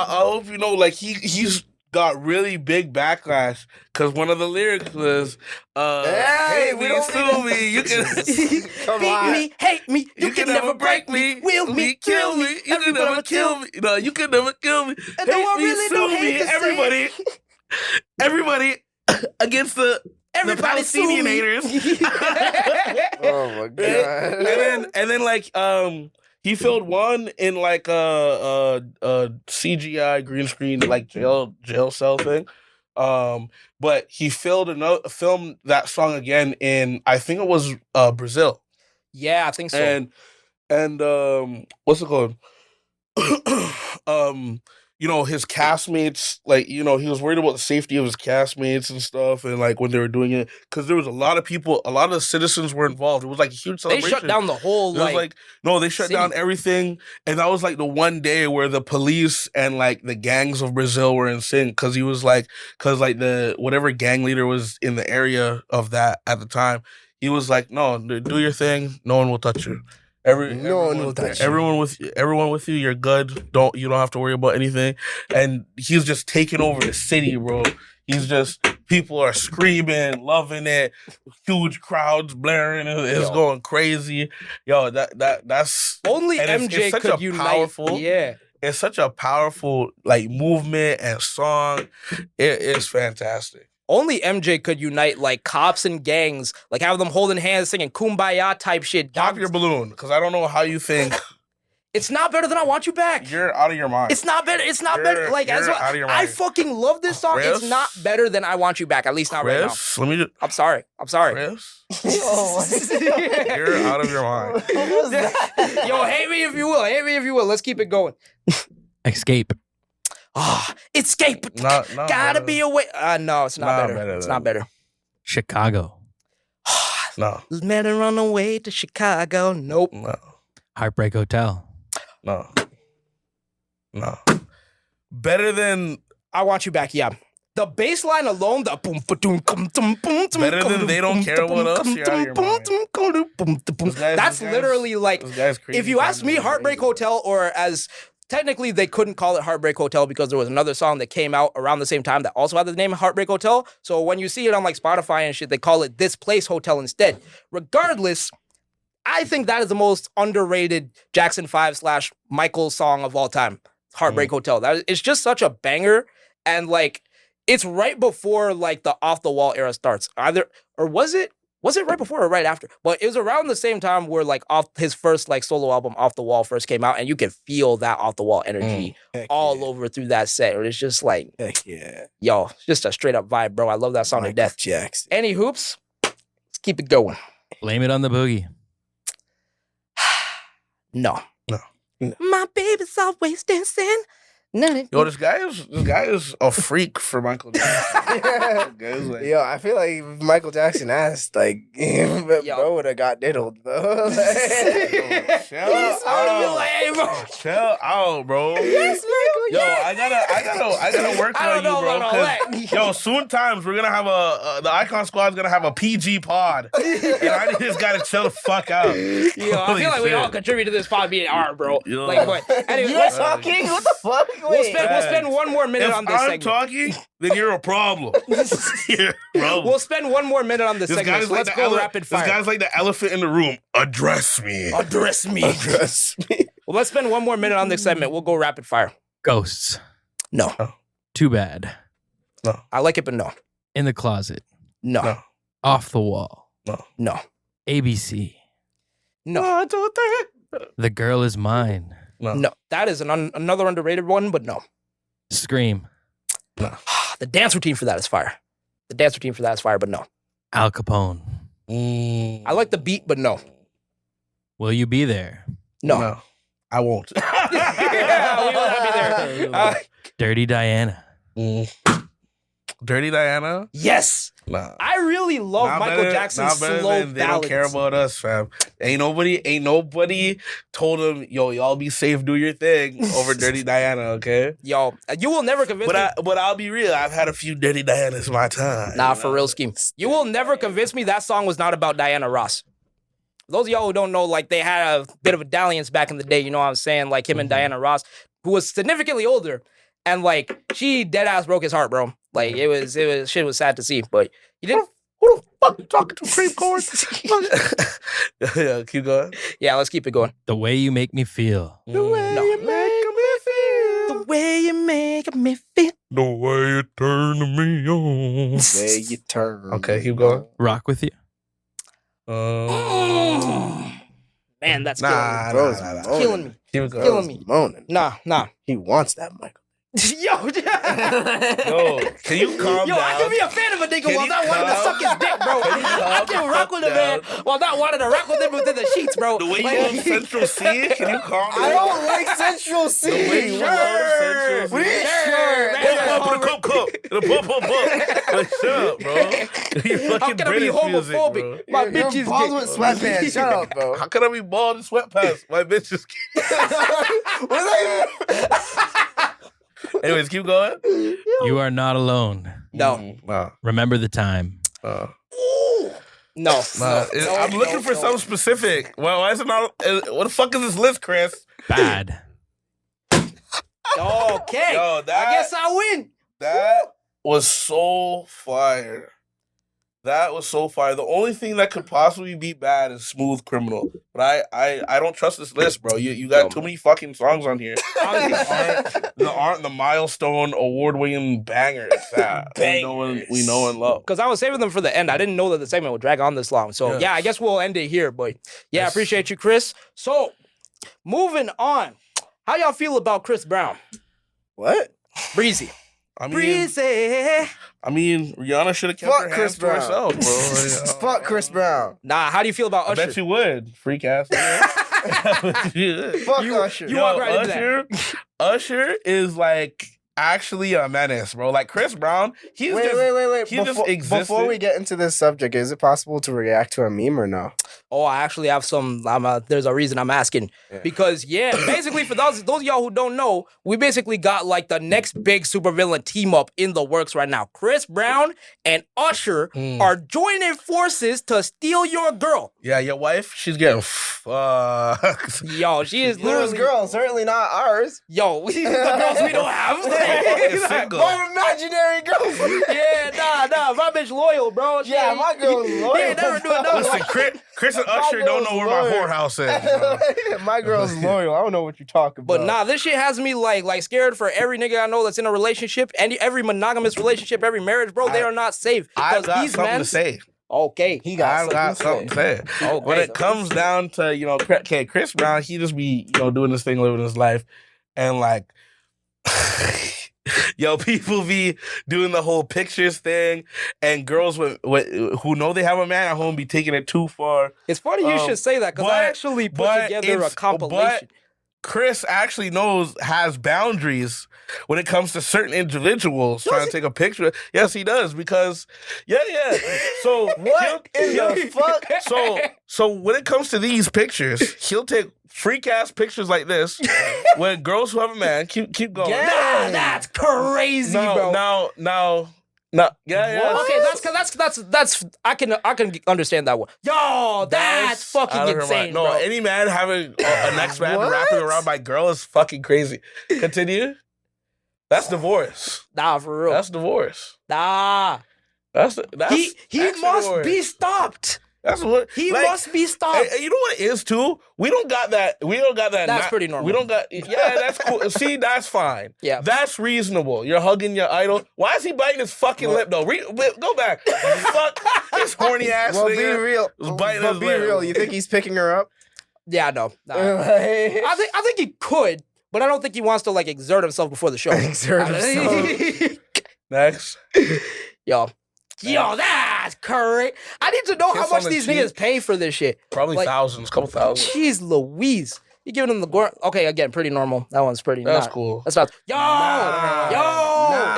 hope you know, like, he's got really big backlash because one of the lyrics was, hate me, sue me, you can beat me, hate me, you can never break me, will me, kill me, you can never kill me. No, you can never kill me. Hate me, sue me, everybody against the Palestinianators. Oh my god! And then like he filmed one in like a CGI green screen like jail cell thing. But he filmed that song again in, I think it was Brazil. Yeah, I think so. And what's it called? You know, his castmates, like, you know, he was worried about the safety of his castmates and stuff, and like when they were doing it, because there was a lot of people, a lot of the citizens were involved. It was like a huge celebration. They shut down the whole they shut down everything, and that was like the one day where the police and like the gangs of Brazil were in sync, because the whatever gang leader was in the area of that at the time, he was like, no, do your thing, no one will touch you. Everyone with you, you're good. You don't have to worry about anything. And he's just taking over the city, bro. People are screaming, loving it, huge crowds blaring, it's going crazy. Yo, that's only MJ could unite. It's such a powerful like movement and song. It is fantastic. Only MJ could unite like cops and gangs, like have them holding hands, singing "Kumbaya" type shit. Pop your balloon, because I don't know how you think. It's not better than I Want You Back. You're out of your mind. It's not better. It's not better. Like out of your mind. I fucking love this song. Chris? It's not better than I Want You Back. At least not right now. Let me just. I'm sorry. Chris? You're out of your mind. Yo, hate me if you will. Let's keep it going. Escape. Escape. Not Gotta better. be away. No, it's not better. It's not better. Chicago. No. Men run away to Chicago. Nope. No. Heartbreak Hotel. No. Better than I Want You Back. Yeah. The bass line alone, the boom, boom, boom, boom, better than They Don't Care About Us. You're out of your mind. That's literally like, if you ask me, Heartbreak Hotel, or as technically they couldn't call it Heartbreak Hotel because there was another song that came out around the same time that also had the name Heartbreak Hotel. So when you see it on like Spotify and shit, they call it This Place Hotel instead. Regardless, I think that is the most underrated Jackson 5 / Michael song of all time. Heartbreak Hotel. It's just such a banger, and like it's right before like the Off the Wall era starts. Or was it? Was it right before or right after? But it was around the same time where like off his first like solo album, Off the Wall, first came out, and you could feel that Off the Wall energy all over through that set. It's just like, heck yeah, yo, it's just a straight up vibe, bro. I love that song to death. Jackson. Any hoops? Let's keep it going. Blame it on the boogie. No. No. My baby's always dancing. Yo, this guy is a freak for Michael Jackson. Like, Yo, I feel like if Michael Jackson asked, like, bro would have got diddled, bro. Chill out, bro. Yes, Michael. Yo, I gotta work on you, bro. 'Cause, yo, soon times we're gonna have the Icon Squad's gonna have a PG pod, and I need this guy to chill the fuck out. Yo, I feel like we all contribute to this pod being R, bro. Yo. Like, but anyway, You're talking? What the fuck? we'll spend one more minute on this I'm segment. talking, then you're a problem. You're a problem. We'll spend one more minute on this segment. So let's go rapid fire. This guy's like the elephant in the room. Address me. Address me. Address me. Well, let's spend one more minute on this segment. We'll go rapid fire. Ghosts. No. Too bad. I like it, but no. In the closet. No. No. Off the wall. No. ABC. No. 1, 2, 3. The Girl Is Mine. No. That is another underrated one, but no. Scream. The dance routine for that is fire. But no. Al Capone. I like the beat, but no. Will You Be There? No. I won't. Yeah, we will not be there. Dirty Diana. Dirty Diana? Yes. Nah. I really love Not Michael better- Jackson's not better slow than They ballads. don't care about us, fam. Ain't nobody told him, yo, y'all be safe, do your thing over Dirty Diana, okay? Yo, you will never convince me. But I'll be real. I've had a few Dirty Dianas in my time. Nah, for real, Scheme. You will never convince me that song was not about Diana Ross. Those of y'all who don't know, like, they had a bit of a dalliance back in the day, you know what I'm saying? Like, him and Diana Ross, who was significantly older, and, like, she dead-ass broke his heart, bro. Like, shit was sad to see, but he didn't. Who the fuck you talking to, creep corn? Yeah, keep going. Yeah, let's keep it going. The Way You Make Me Feel. The way you make me feel. The way you make me feel. The way you turn me on. Where you turn. Okay, keep going. Rock With You. Man, that's Nah, Bro, nah. killing me. Keep it going. Killing me. Moaning. Nah. He wants that, Michael. Yo, Yo, can you calm Yo, down? I can be a fan of a nigga Can while you not wanting to calm- suck his dick, bro. Can you I calm can the rock fuck with a man down? while not wanting to rock with him within the sheets, bro. The way you Like- love Central C, can you calm down? I don't like Central C. The way you love Central C. We sure. Cup. Like, shut up, bro. You How fucking can I be British music, homophobic? bro. My You're bitch is bald gay. with sweatpants. Shut up, bro. How can I be bald in sweatpants? My bitch is. Anyways, keep going. You Are Not Alone. No. Nah. Remember the Time. No. I'm looking for something specific. Why is it not? What the fuck is this list, Chris? Bad. Okay. Yo, I guess I win. That was so fire. The only thing that could possibly be bad is Smooth Criminal. But I don't trust this list, bro. You got too many fucking songs on here. aren't the milestone award-winning bangers that we know and love. Because I was saving them for the end. I didn't know that the segment would drag on this long. So, yeah, I guess we'll end it here. But, yeah, I appreciate you, Chris. So, moving on. How y'all feel about Chris Brown? What? Breezy. I mean, Breezy. Rihanna should have kept Fuck her Chris hands to Brown. herself, bro. Fuck Chris Brown. Nah, how do you feel about I Usher? bet you would, freak ass. Fuck Usher. You walk right into that. Usher is like actually a menace, bro. Like Chris Brown, he's Wait. He just existed. Before we get into this subject, is it possible to react to a meme or no? Oh, I actually have some. There's a reason I'm asking. Yeah. Because, basically, for those of y'all who don't know, we basically got like the next big supervillain team up in the works right now. Chris Brown and Usher are joining forces to steal your girl. Yeah, your wife, she's getting fucked. Yo, she is Whose literally. girl? Certainly not ours. Yo, the girls we don't have. Fucking single. My imaginary girl. Yeah, nah. My bitch loyal, bro. Yeah, my girl's loyal. He ain't never doing nothing. Listen, Chris and Usher don't know where my whorehouse is. Bro. My girl's loyal. I don't know what you're talking about. But nah, this shit has me like scared for every nigga I know that's in a relationship, every monogamous relationship, every marriage, bro. They are not safe. I 'Cause got these something men, to say. Okay. He I got got something to say. Okay. When it comes down to, okay, Chris Brown, he just be, doing this thing, living his life. And like, people be doing the whole pictures thing, and girls who know they have a man at home be taking it too far. It's funny you should say that, because I actually put together a compilation. Chris actually has boundaries when it comes to certain individuals trying to take a picture. Yes, he does, because So What in the fuck? So when it comes to these pictures, he'll take freak ass pictures like this when girls who have a man. Keep going. Nah, that's crazy, bro. Now, yeah. Okay, that's I can understand that one. Yo, that's fucking out of her insane, mind. No, bro. any man having a next man wrapping around my girl is fucking crazy. Continue. That's divorce. Nah, for real. That's divorce. Nah. That's He extra must divorce. be stopped. That's what He must be stopped. And you know what it is too? We don't got that. That's pretty normal. We don't got. Yeah, that's cool. See, that's fine. Yeah. That's reasonable. You're hugging your idol. Why is he biting his fucking lip though? Go back. Fuck his horny ass. Well, nigga be real. was biting But his be lip. real. You think he's picking her up? Yeah, no. Nah. I think he could, but I don't think he wants to like exert himself before the show. Exert himself. Next. Yo, that's correct. I need to know how Kiss much on the these cheek. niggas pay for this shit. Probably Like, thousands, couple thousand. Jeez Louise. You giving him the gore? Okay, again, pretty normal. That one's pretty. That's cool. That's not. Yo,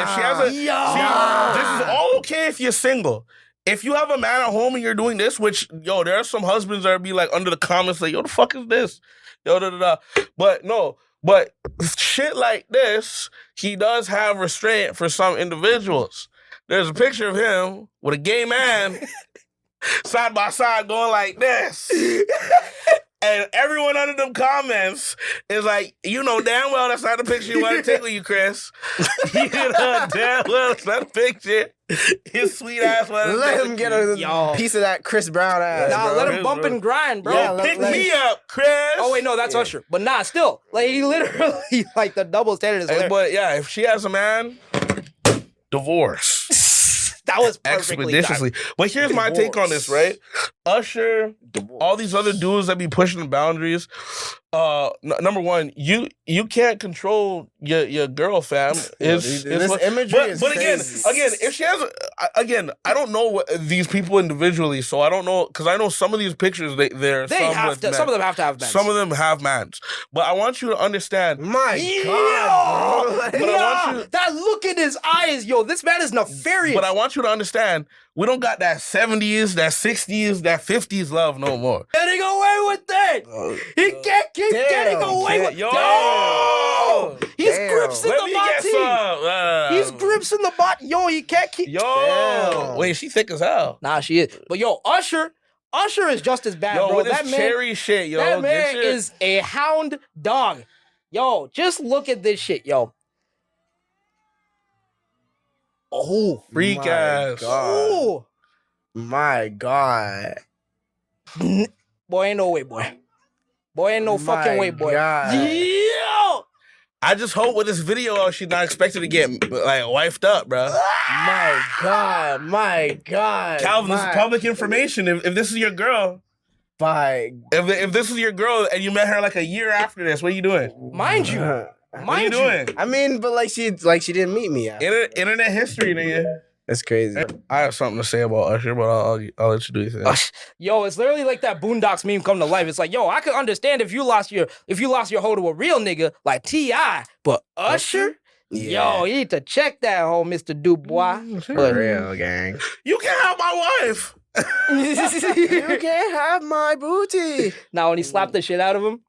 If she has a, yo. see, this is all okay if you're single. If you have a man at home and you're doing this, which, there are some husbands that be like under the comments like, yo, the fuck is this? Yo, da. But no, shit like this, he does have restraint for some individuals. There's a picture of him with a gay man side by side going like this. And everyone under them comments is like, damn well that's not the picture you want to take with you, Chris. You know damn well that's not the picture his sweet ass wanted to Let take him with get you. a piece of that Chris Brown ass. Nah, bro. let him bump and grind, bro. Yeah, Pick let me up, Chris. Oh wait, no, that's Usher. But nah, still, like he literally like the double standard is Hey, hilarious. but yeah, if she has a man, divorce. That was perfectly Expeditiously. timed. But here's my take on this, right? Usher, all these other dudes that be pushing the boundaries. Number one, you can't control your girl, fam. This imagery is but again, crazy. if she has, I don't know these people individually, so I don't know, because I know some of these pictures they're They have to. Some of them have to have men. Some of them have mans. But I want you to understand. My God, bro. But I want you. That look in his eyes, yo, this man is nefarious. But I want you to understand, we don't got that 70s, that 60s, that 50s love no more. Getting away with it. He can't keep getting away with it. Yo! He's Damn. grips in Let the me get body. He's grips in the body. Yo, he can't keep. Yo! Damn. Wait, she thick as hell. Nah, she is. But yo, Usher is just as bad, Yo, bro. with That this man, cherry shit, yo. that man get your- is a hound dog. Yo, just look at this shit, yo. Oh, freak My ass. God. oh. My God. Boy, ain't no way, boy. Boy, ain't no fucking My way, boy. God. Yo! I just hope with this video she's not expected to get like wifed up, bro. My God. My God. Calvin, this is My- public information. If this is your girl, My if this is your girl and you met her like a year after this, what are you doing? Mind you. What are you Mind you. doing? I mean, but like she didn't meet me. Internet history, nigga. That's crazy. I have something to say about Usher, but I'll let you do your thing. Yo, it's literally like that Boondocks meme come to life. It's like, yo, I could understand if you lost your hoe to a real nigga like T.I., but Usher? Yeah. Yo, you need to check that hoe, Mr. Dubois. For real, gang. You can't have my wife. You can't have my booty. Now, when he slapped the shit out of him,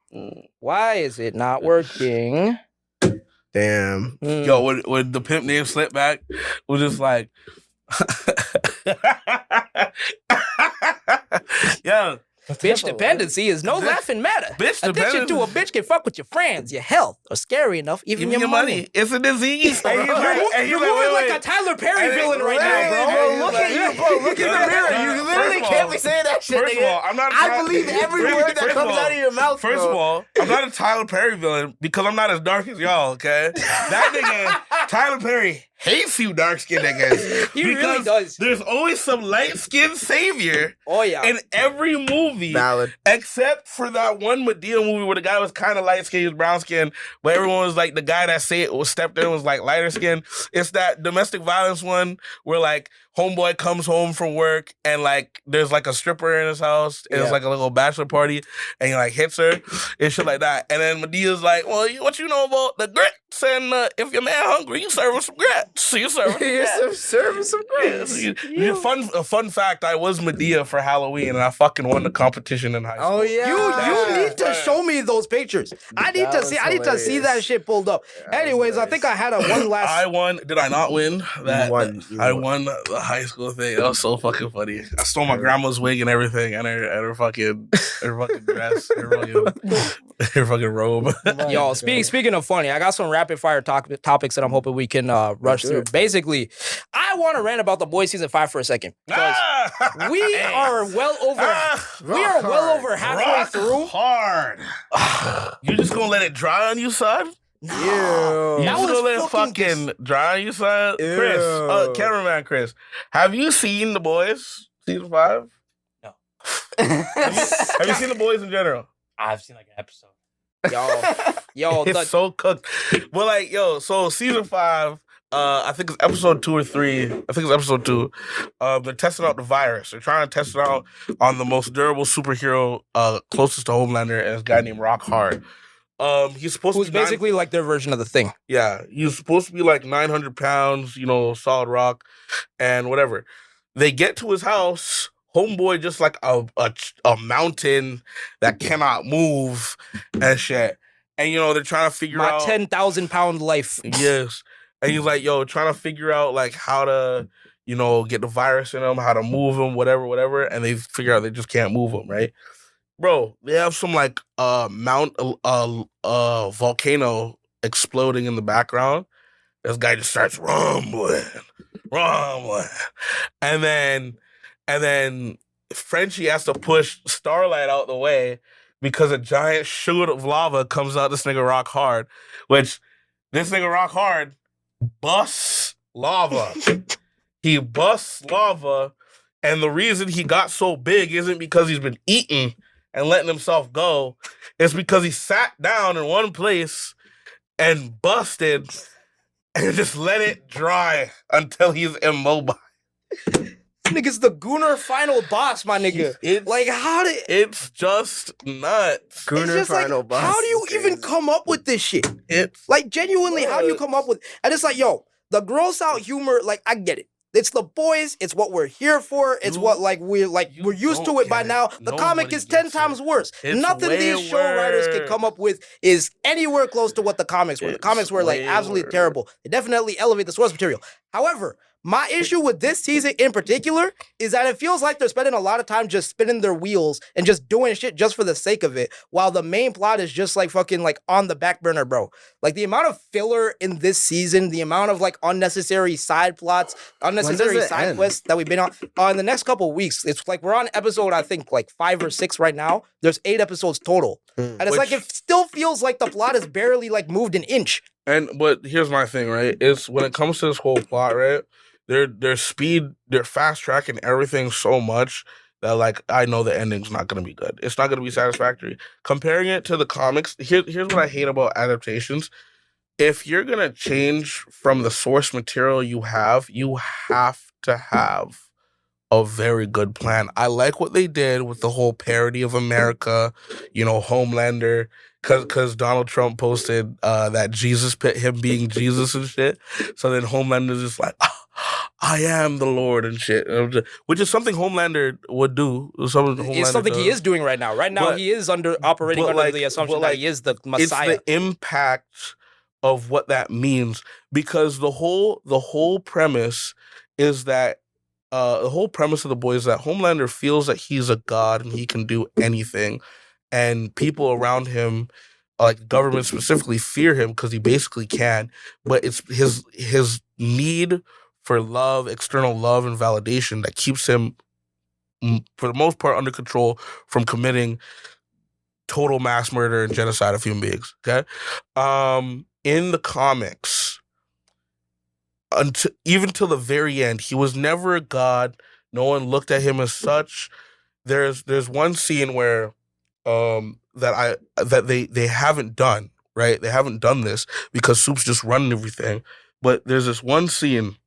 why is it not working? Damn. Yo, when the pimp name slipped back, was just like, yo, Bitch dependency is no laughing matter. Bitch Addiction to a dependency. bitch can fuck with your friends, your health, or scary enough, even give me your money. It's a disease. And he's like- You're moving like a Tyler Perry villain right now, bro. Look at you, bro. Look in the mirror. You literally can't be saying that shit, First of nigga. all, I'm not. I believe every word that comes out of your mouth, First bro. of all, I'm not a Tyler Perry villain because I'm not as dark as y'all. Okay, that nigga Tyler Perry hates you dark-skinned niggas. He really does. There's always some light-skinned savior in every movie. Valid. Except for that one Madea movie where the guy was kind of light-skinned, he was brown-skinned, but everyone was like, the guy that stepped in was like lighter-skinned. It's that domestic violence one where like homeboy comes home from work and like there's like a stripper in his house and it's like a little bachelor party and he like hits her and shit like that. And then Medea's like, well, what you know about the grits? And if your man hungry, you serve him some grits. You serve him some grits. A fun fact, I was Madea for Halloween and I fucking won the competition in high school. Oh yeah. You need to show me those pictures. I need to see that shit pulled up. Anyways, I think I had one last. I won. Did I not win? You won. I won the high school thing. That was so fucking funny. I stole my grandma's wig and everything, and her fucking dress, her fucking robe. Yo, speaking of funny, I got some rapid fire topics that I'm hoping we can rush through. Basically, I want to rant about The Boys season 5 for a second. We are well over halfway through. Hard. You just gonna let it dry on you, son? Yeah. You just gonna let it fucking dry on you, son? Ew. Chris, cameraman Chris, have you seen The Boys season 5? No. Have you seen The Boys in general? I've seen like an episode. Yo, It's so cooked. Well, like, so season 5, I think it's episode 2 or 3. I think it's episode 2. They're testing out the virus. They're trying to test it out on the most durable superhero closest to Homelander, and this guy named Rock Hard. He's supposed who's to be basically like their version of the Thing. Yeah, he's supposed to be like 900 pounds, solid rock, and whatever. They get to his house. Homeboy just like a mountain that cannot move and shit. And they're trying to figure out my 10,000 pound life. Yes. And he's like, trying to figure out like how to, get the virus in him, how to move him, whatever. And they figure out they just can't move him, right? Bro, they have some like volcano exploding in the background. This guy just starts rumbling. And then Frenchie has to push Starlight out the way because a giant shoot of lava comes out this nigga Rock Hard, which this nigga Rock Hard busts lava. He busts lava, and the reason he got so big isn't because he's been eating and letting himself go. It's because he sat down in one place and busted and just let it dry until he's immobile. Nigga's the Gooner final boss, my nigga. It's just nuts. Gooner final boss. How do you even come up with this shit? It's like genuinely, how do you come up with? And it's like, the gross out humor. Like, I get it. It's The Boys. It's what we're here for. It's what we're used to it by now. The comic is 10 times worse. Nothing these show writers can come up with is anywhere close to what the comics were. The comics were like absolutely terrible. They definitely elevate the source material. However, my issue with this season in particular is that it feels like they're spending a lot of time just spinning their wheels and just doing shit just for the sake of it, while the main plot is just like fucking like on the back burner, bro. Like the amount of filler in this season, the amount of like unnecessary side plots, unnecessary side quests that we've been on in the next couple of weeks. It's like we're on episode, I think, like 5 or 6 right now. There's 8 episodes total. And it's like it still feels like the plot is barely like moved an inch. But here's my thing, right? It's when it comes to this whole plot, right? They're fast tracking everything so much that like I know the ending's not gonna be good. It's not gonna be satisfactory. Comparing it to the comics, here's what I hate about adaptations. If you're gonna change from the source material you have to have a very good plan. I like what they did with the whole parody of America, Homelander, because Donald Trump posted that Jesus pit him being Jesus and shit. So then Homelander's just like, I am the Lord and shit, which is something Homelander would do. It's something he is doing right now. Right now, he is operating under the assumption that he is the Messiah. It's the impact of what that means, because the whole premise is that the whole premise of The Boys is that Homelander feels that he's a god and he can do anything, and people around him, like government specifically, fear him because he basically can. But it's his need for love, external love and validation, that keeps him, for the most part, under control from committing total mass murder and genocide of human beings. Okay, in the comics, until even till the very end, he was never a god. No one looked at him as such. There's one scene where they haven't done, right? They haven't done this because Soup's just running everything. But there's this one scene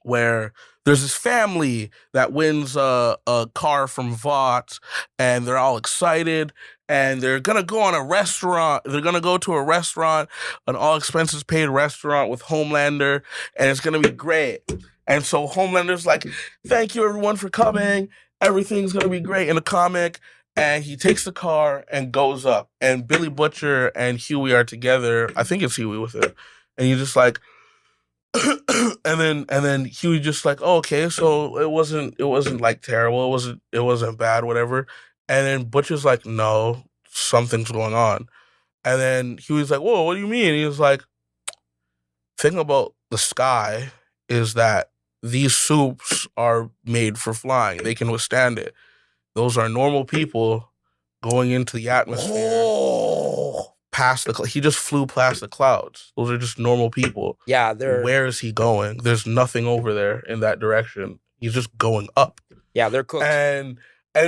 where there's this family that wins a car from Vought, and they're all excited, and they're gonna go on a restaurant. They're gonna go to a restaurant, an all expenses paid restaurant with Homelander, and it's gonna be great. And so Homelander's like, "Thank you everyone for coming. Everything's gonna be great." In the comic, and he takes the car and goes up, and Billy Butcher and Huey are together. I think it's Huey with it, and he's just like. and then Huey just like, oh, okay, so it wasn't like terrible, it wasn't bad, whatever. And then Butcher's like, no, something's going on. And then Huey's like, whoa, what do you mean? He was like, thing about the sky is that these soups are made for flying. They can withstand it. Those are normal people going into the atmosphere. Oh. He just flew past the clouds. Those are just normal people. Yeah, they're. Where is he going? There's nothing over there in that direction. He's just going up. Yeah, they're cooked. And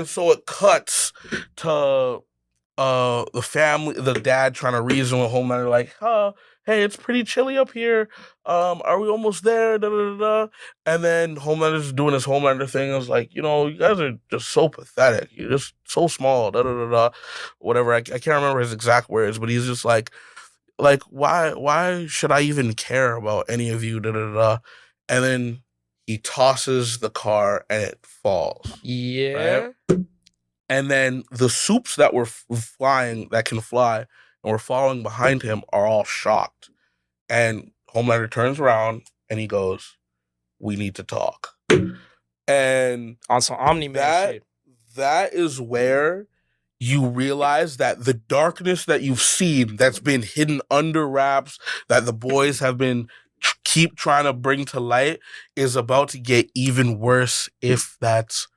so it cuts to the family, the dad trying to reason with Homelander, like, hey, it's pretty chilly up here. Are we almost there? Da, da, da, da. And then Homelander's doing his Homelander thing. I was like, you guys are just so pathetic. You're just so small. Da, da, da, da. Whatever. I can't remember his exact words, but he's just like, why should I even care about any of you? Da, da, da, da. And then he tosses the car and it falls. Yeah. Right? And then the soups that were flying, that can fly, and were following behind him are all shocked. And Homelander turns around and he goes, we need to talk. And on some Omni-Man shit. That is where you realize that the darkness that you've seen that's been hidden under wraps, that the boys have been keep trying to bring to light, is about to get even worse, if that's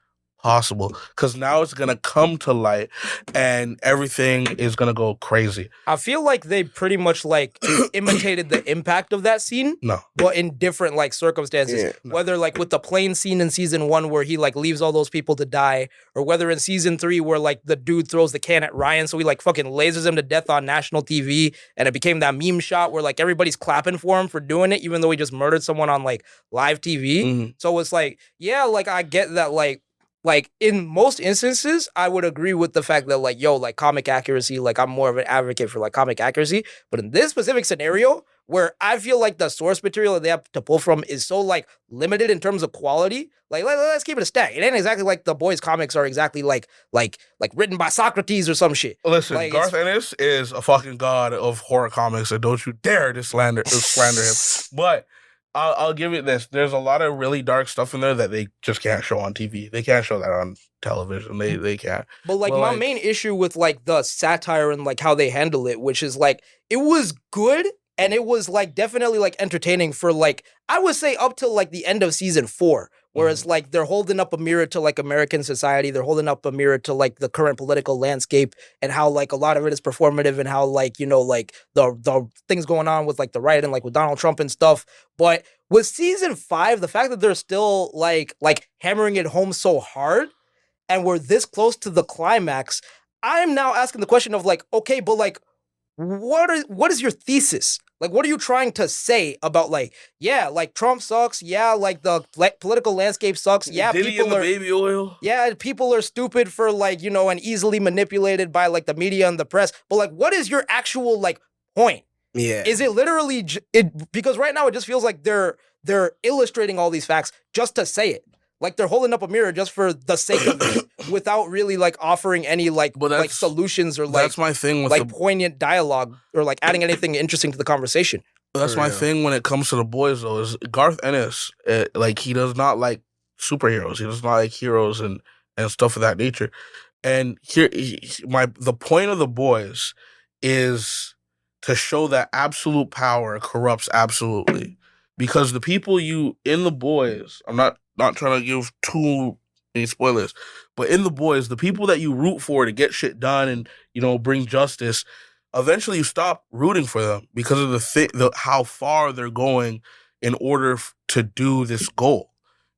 possible, because now it's gonna come to light and everything is gonna go crazy. I feel like they pretty much like imitated the impact of that scene, but in different like circumstances. Whether like with the plane scene in season 1 where he like leaves all those people to die, or whether in season 3 where like the dude throws the can at Ryan, so he like fucking lasers him to death on national TV, and it became that meme shot where like everybody's clapping for him for doing it, even though he just murdered someone on like live TV. Mm-hmm. So it's like, yeah, like I get that like in most instances, I would agree with the fact that like, yo, like comic accuracy, like I'm more of an advocate for like comic accuracy. But in this specific scenario where I feel like the source material that they have to pull from is so like limited in terms of quality, like let's keep it a stack. It ain't exactly like the boys' comics are exactly like written by Socrates or some shit. Listen, like, Garth Ennis is a fucking god of horror comics, and don't you dare to slander him. But I'll give it this. There's a lot of really dark stuff in there that they just can't show on TV. They can't show that on television. They can't. But my main issue with like the satire and like how they handle it, which is like, it was good and it was like definitely like entertaining for like, I would say up till like the end of season 4. Whereas like they're holding up a mirror to like American society, they're holding up a mirror to like the current political landscape and how like a lot of it is performative and how like, like the things going on with like the right and like with Donald Trump and stuff. But with season 5, the fact that they're still like hammering it home so hard and we're this close to the climax, I'm now asking the question of like, okay, but like, what is your thesis? Like, what are you trying to say about like, yeah, like Trump sucks. Yeah, like the political landscape sucks. Yeah, people are baby oil. Yeah, people are stupid for like, and easily manipulated by like the media and the press. But like, what is your actual like point? Yeah. Is it literally because right now it just feels like they're illustrating all these facts just to say it. Like they're holding up a mirror just for the sake of it, without really like offering any like solutions or like that's my thing with like poignant dialogue or like adding anything interesting to the conversation. That's my thing when it comes to the boys though, is Garth Ennis, like he does not like superheroes. He does not like heroes and stuff of that nature. And here, the point of the boys is to show that absolute power corrupts absolutely, because the people in the boys, I'm not trying to give too many spoilers, but in the boys, the people that you root for to get shit done and, bring justice, eventually you stop rooting for them because of how far they're going in order to do this goal.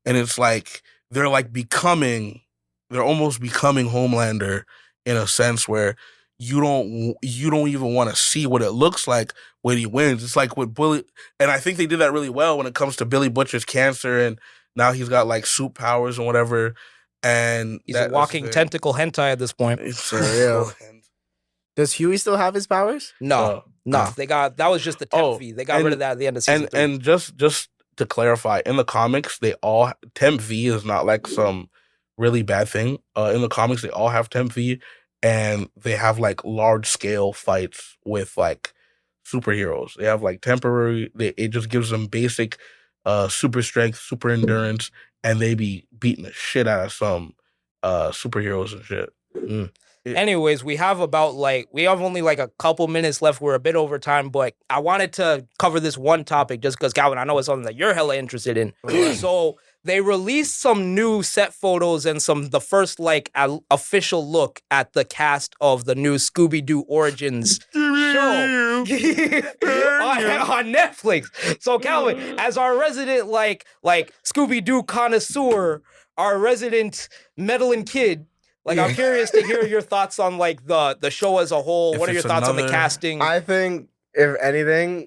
And it's like they're almost becoming Homelander in a sense where you don't even want to see what it looks like when he wins. It's like with Billy, and I think they did that really well when it comes to Billy Butcher's cancer, and now he's got like suit powers and whatever. And he's a walking tentacle hentai at this point. It's for real. Does Huey still have his powers? No. That was just the temp V. They got rid of that at the end of season 3. And just to clarify, in the comics, temp V is not like some really bad thing. In the comics, they all have temp V, and they have like large scale fights with like superheroes. They have like temporary. It just gives them basic, super strength, super endurance, and they be beating the shit out of some superheroes and shit. Anyways, we have only like a couple minutes left. We're a bit over time, but I wanted to cover this one topic just because, Calvin, I know it's something that you're hella interested in. So they released some new set photos and the first like official look at the cast of the new Scooby-Doo Origins show on Netflix. So Calvin, as our resident like Scooby-Doo connoisseur, our resident meddling kid, like, I'm curious to hear your thoughts on, like, the show as a whole. What are your thoughts on the casting? I think, if anything,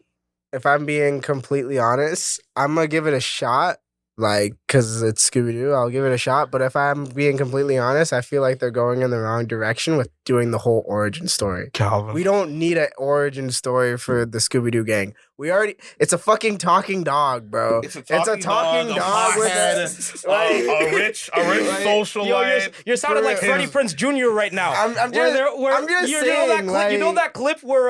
if I'm being completely honest, I'm going to give it a shot. Like, because it's Scooby-Doo, I'll give it a shot. But if I'm being completely honest, I feel like they're going in the wrong direction with doing the whole origin story. Calvin. We don't need an origin story for the Scooby-Doo gang. It's a fucking talking dog, bro. It's a talking dog with a rich socialite. You're sounding like Freddie Prinze Jr. right now. I'm just saying, you know that clip where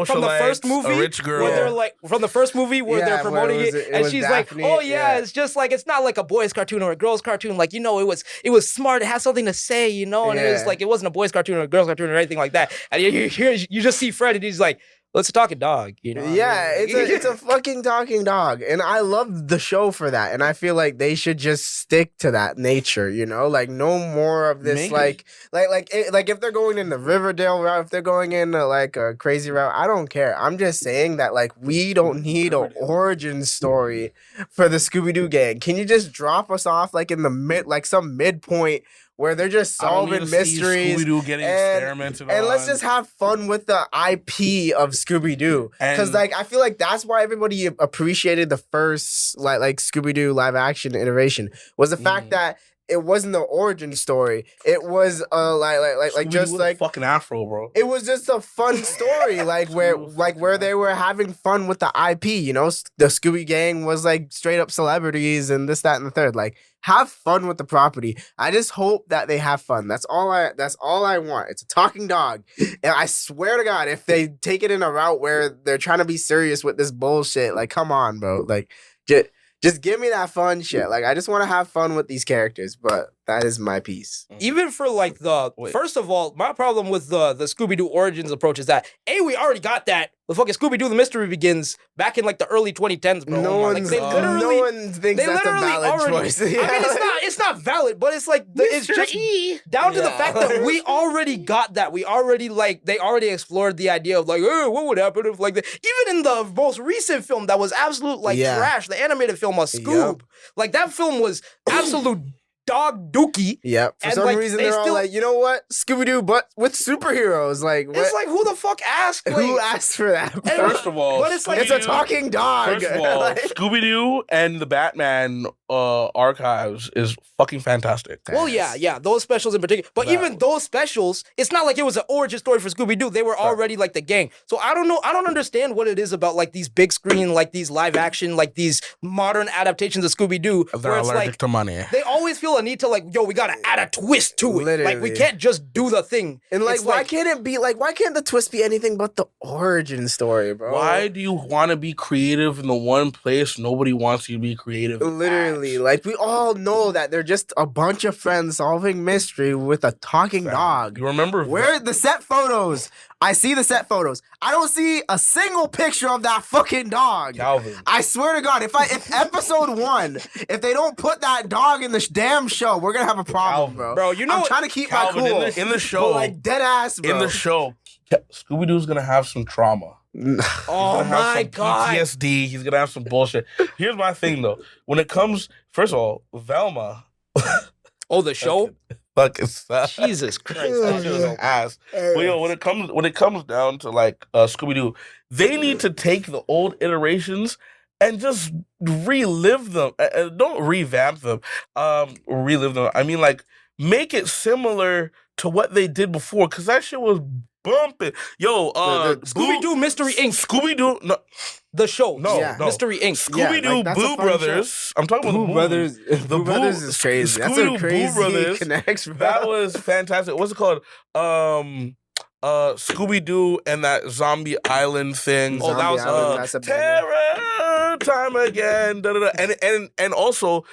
from the first movie, a rich girl, where they're like from the first movie where they're promoting it, and she's Daphne, like, "Oh yeah, it's just like it's not like a boys' cartoon or a girls' cartoon. Like, you know, it was smart. It has something to say, you know, and it was like it wasn't a boys' cartoon or a girls' cartoon or anything like that." And you just see Fred, and he's like, "Let's talk a dog," you know? Yeah, it's a fucking talking dog. And I love the show for that. And I feel like they should just stick to that nature, you know? Like, no more of this, like if they're going in the Riverdale route, if they're going in like a crazy route, I don't care. I'm just saying that, like, we don't need an origin story for the Scooby-Doo gang. Can you just drop us off, like, in the some midpoint where they're just solving mysteries Scooby-Doo getting experimented on. And let's just have fun with the IP of Scooby-Doo. Because, like, I feel like that's why everybody appreciated the first, like Scooby-Doo live action iteration, was the fact that it wasn't the origin story. It was just like fucking afro, bro. It was just a fun story, where they were having fun with the IP. You know, the Scooby Gang was like straight up celebrities and this, that, and the third. Like, have fun with the property. I just hope that they have fun. That's all I want. It's a talking dog, and I swear to God, if they take it in a route where they're trying to be serious with this bullshit, like, come on, bro, like, just give me that fun shit. Like, I just want to have fun with these characters, but that is my piece. Even for, like, first of all, my problem with the Scooby-Doo Origins approach is that, we already got that with fucking Scooby-Doo The Mystery Begins back in, like, the early 2010s, bro. No one thinks that's a valid choice. Yeah. I mean, it's not valid, but it's like, it's just down to the fact that we already got that. We already, like, they already explored the idea of, like, what would happen if, like, even in the most recent film that was absolute, like, trash, the animated film of Scoob, like, that film was absolute dog dookie. Yeah. For some reason, they're all like, you know what? Scooby-Doo, but with superheroes. Like, what? It's like, who the fuck asked? Like, who asked for that? First of all, but it's like, it's a talking dog. First of all, Scooby-Doo and the Batman archives is fucking fantastic. Well, yeah, those specials in particular. But even those specials, it's not like it was an origin story for Scooby-Doo. They were already like the gang. So I don't know. I don't understand what it is about like these big screen, like these live action, like these modern adaptations of Scooby-Doo. They're allergic to money. They always feel a need to, like, we gotta add a twist to it. Literally. Like, we can't just do the thing. And like, why can't the twist be anything but the origin story, bro? Why do you want to be creative in the one place nobody wants you to be creative? Literally, like, we all know that they're just a bunch of friends solving mystery with a talking dog. You remember where are the set photos? I see the set photos. I don't see a single picture of that fucking dog. Calvin. I swear to God, if episode 1, if they don't put that dog in the damn show, we're gonna have a problem, bro. Bro, you know, I'm trying to keep my cool. In the show, but, like, dead ass, bro. In the show, Scooby-Doo's gonna have some trauma. Oh my some God. PTSD. He's gonna have some bullshit. Here's my thing though. When it comes, first of all, Velma. Oh, the show? Fucking sucks. Jesus Christ. That shit was over. Ass. But yo, when it comes down to like Scooby-Doo, they need to take the old iterations and just relive them. Don't revamp them. Relive them. I mean, like, make it similar to what they did before, because that shit was bumping. Yo, Scooby-Doo Mystery Inc. Scooby-Doo, no, The show. no, Yeah. no. Mystery Inc. Scooby-Doo that's a Boo fun Brothers. I'm talking about Boo the Brothers. movie. Boo Brothers is crazy. That's a Scooby-Doo Boo crazy Brothers. connection, bro. That was fantastic. What's it called? Scooby-Doo and that Zombie Island thing. Oh, that was that's a banger. Terror time again. Da, da, da. And also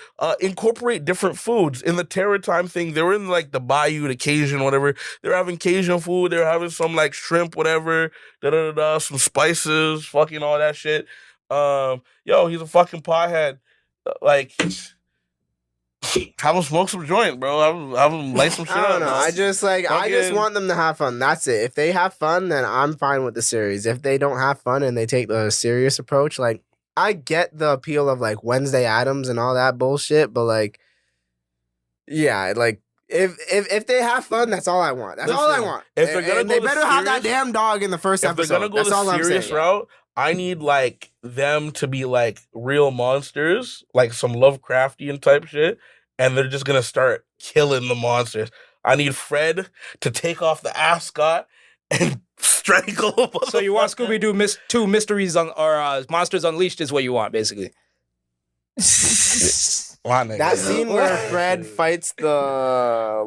incorporate different foods. In the Terror Time thing, they were in like the Bayou, the Cajun, whatever. They were having Cajun food. They were having some like shrimp, whatever. Da, da, da, da, some spices, fucking all that shit. Yo, he's a fucking pothead. Like, have him smoke some joint, bro. Have him light some shit I up. don't know. bro. I just Fucking- want them to have fun. That's it. If they have fun, then I'm fine with the series. If they don't have fun and they take the serious approach, like, I get the appeal of like Wednesday Addams and all that bullshit, but like, yeah, like if they have fun, that's all I want. That's all I Listen, want. if they're gonna And go they the better have that serious- damn dog in the first If episode. they're gonna go That's all the I'm serious saying. route, I need like them to be like real monsters, like some Lovecraftian type shit, and they're just gonna start killing the monsters. I need Fred to take off the ascot and strangle them. So you want Scooby-Doo 2 Mysteries or Monsters Unleashed is what you want, basically. That scene where Fred fights the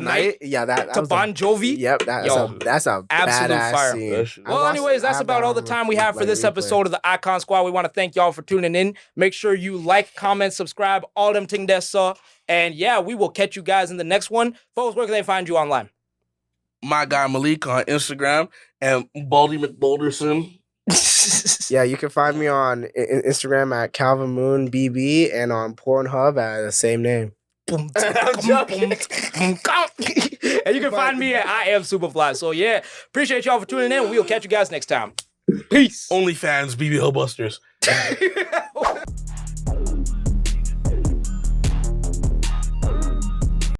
knight. Yeah, that to was Bon Jovi. Yep, Yo, that's a absolute badass fire. scene. I Well, watched- anyways, I that's have about that all the on time we have for like, this replay. episode of the Icon Squad. We want to thank y'all for tuning in. Make sure you like, comment, subscribe, all them thing that saw. And yeah, we will catch you guys in the next one. Folks, where can they find you online? My guy Malik on Instagram and Baldy McBoulderson. Yeah, you can find me on Instagram at Calvin Moon BB and on Pornhub at the same name. And you can find me at I Am Superfly. So yeah, appreciate y'all for tuning in. We'll catch you guys next time. Peace. OnlyFans, BB Hillbusters.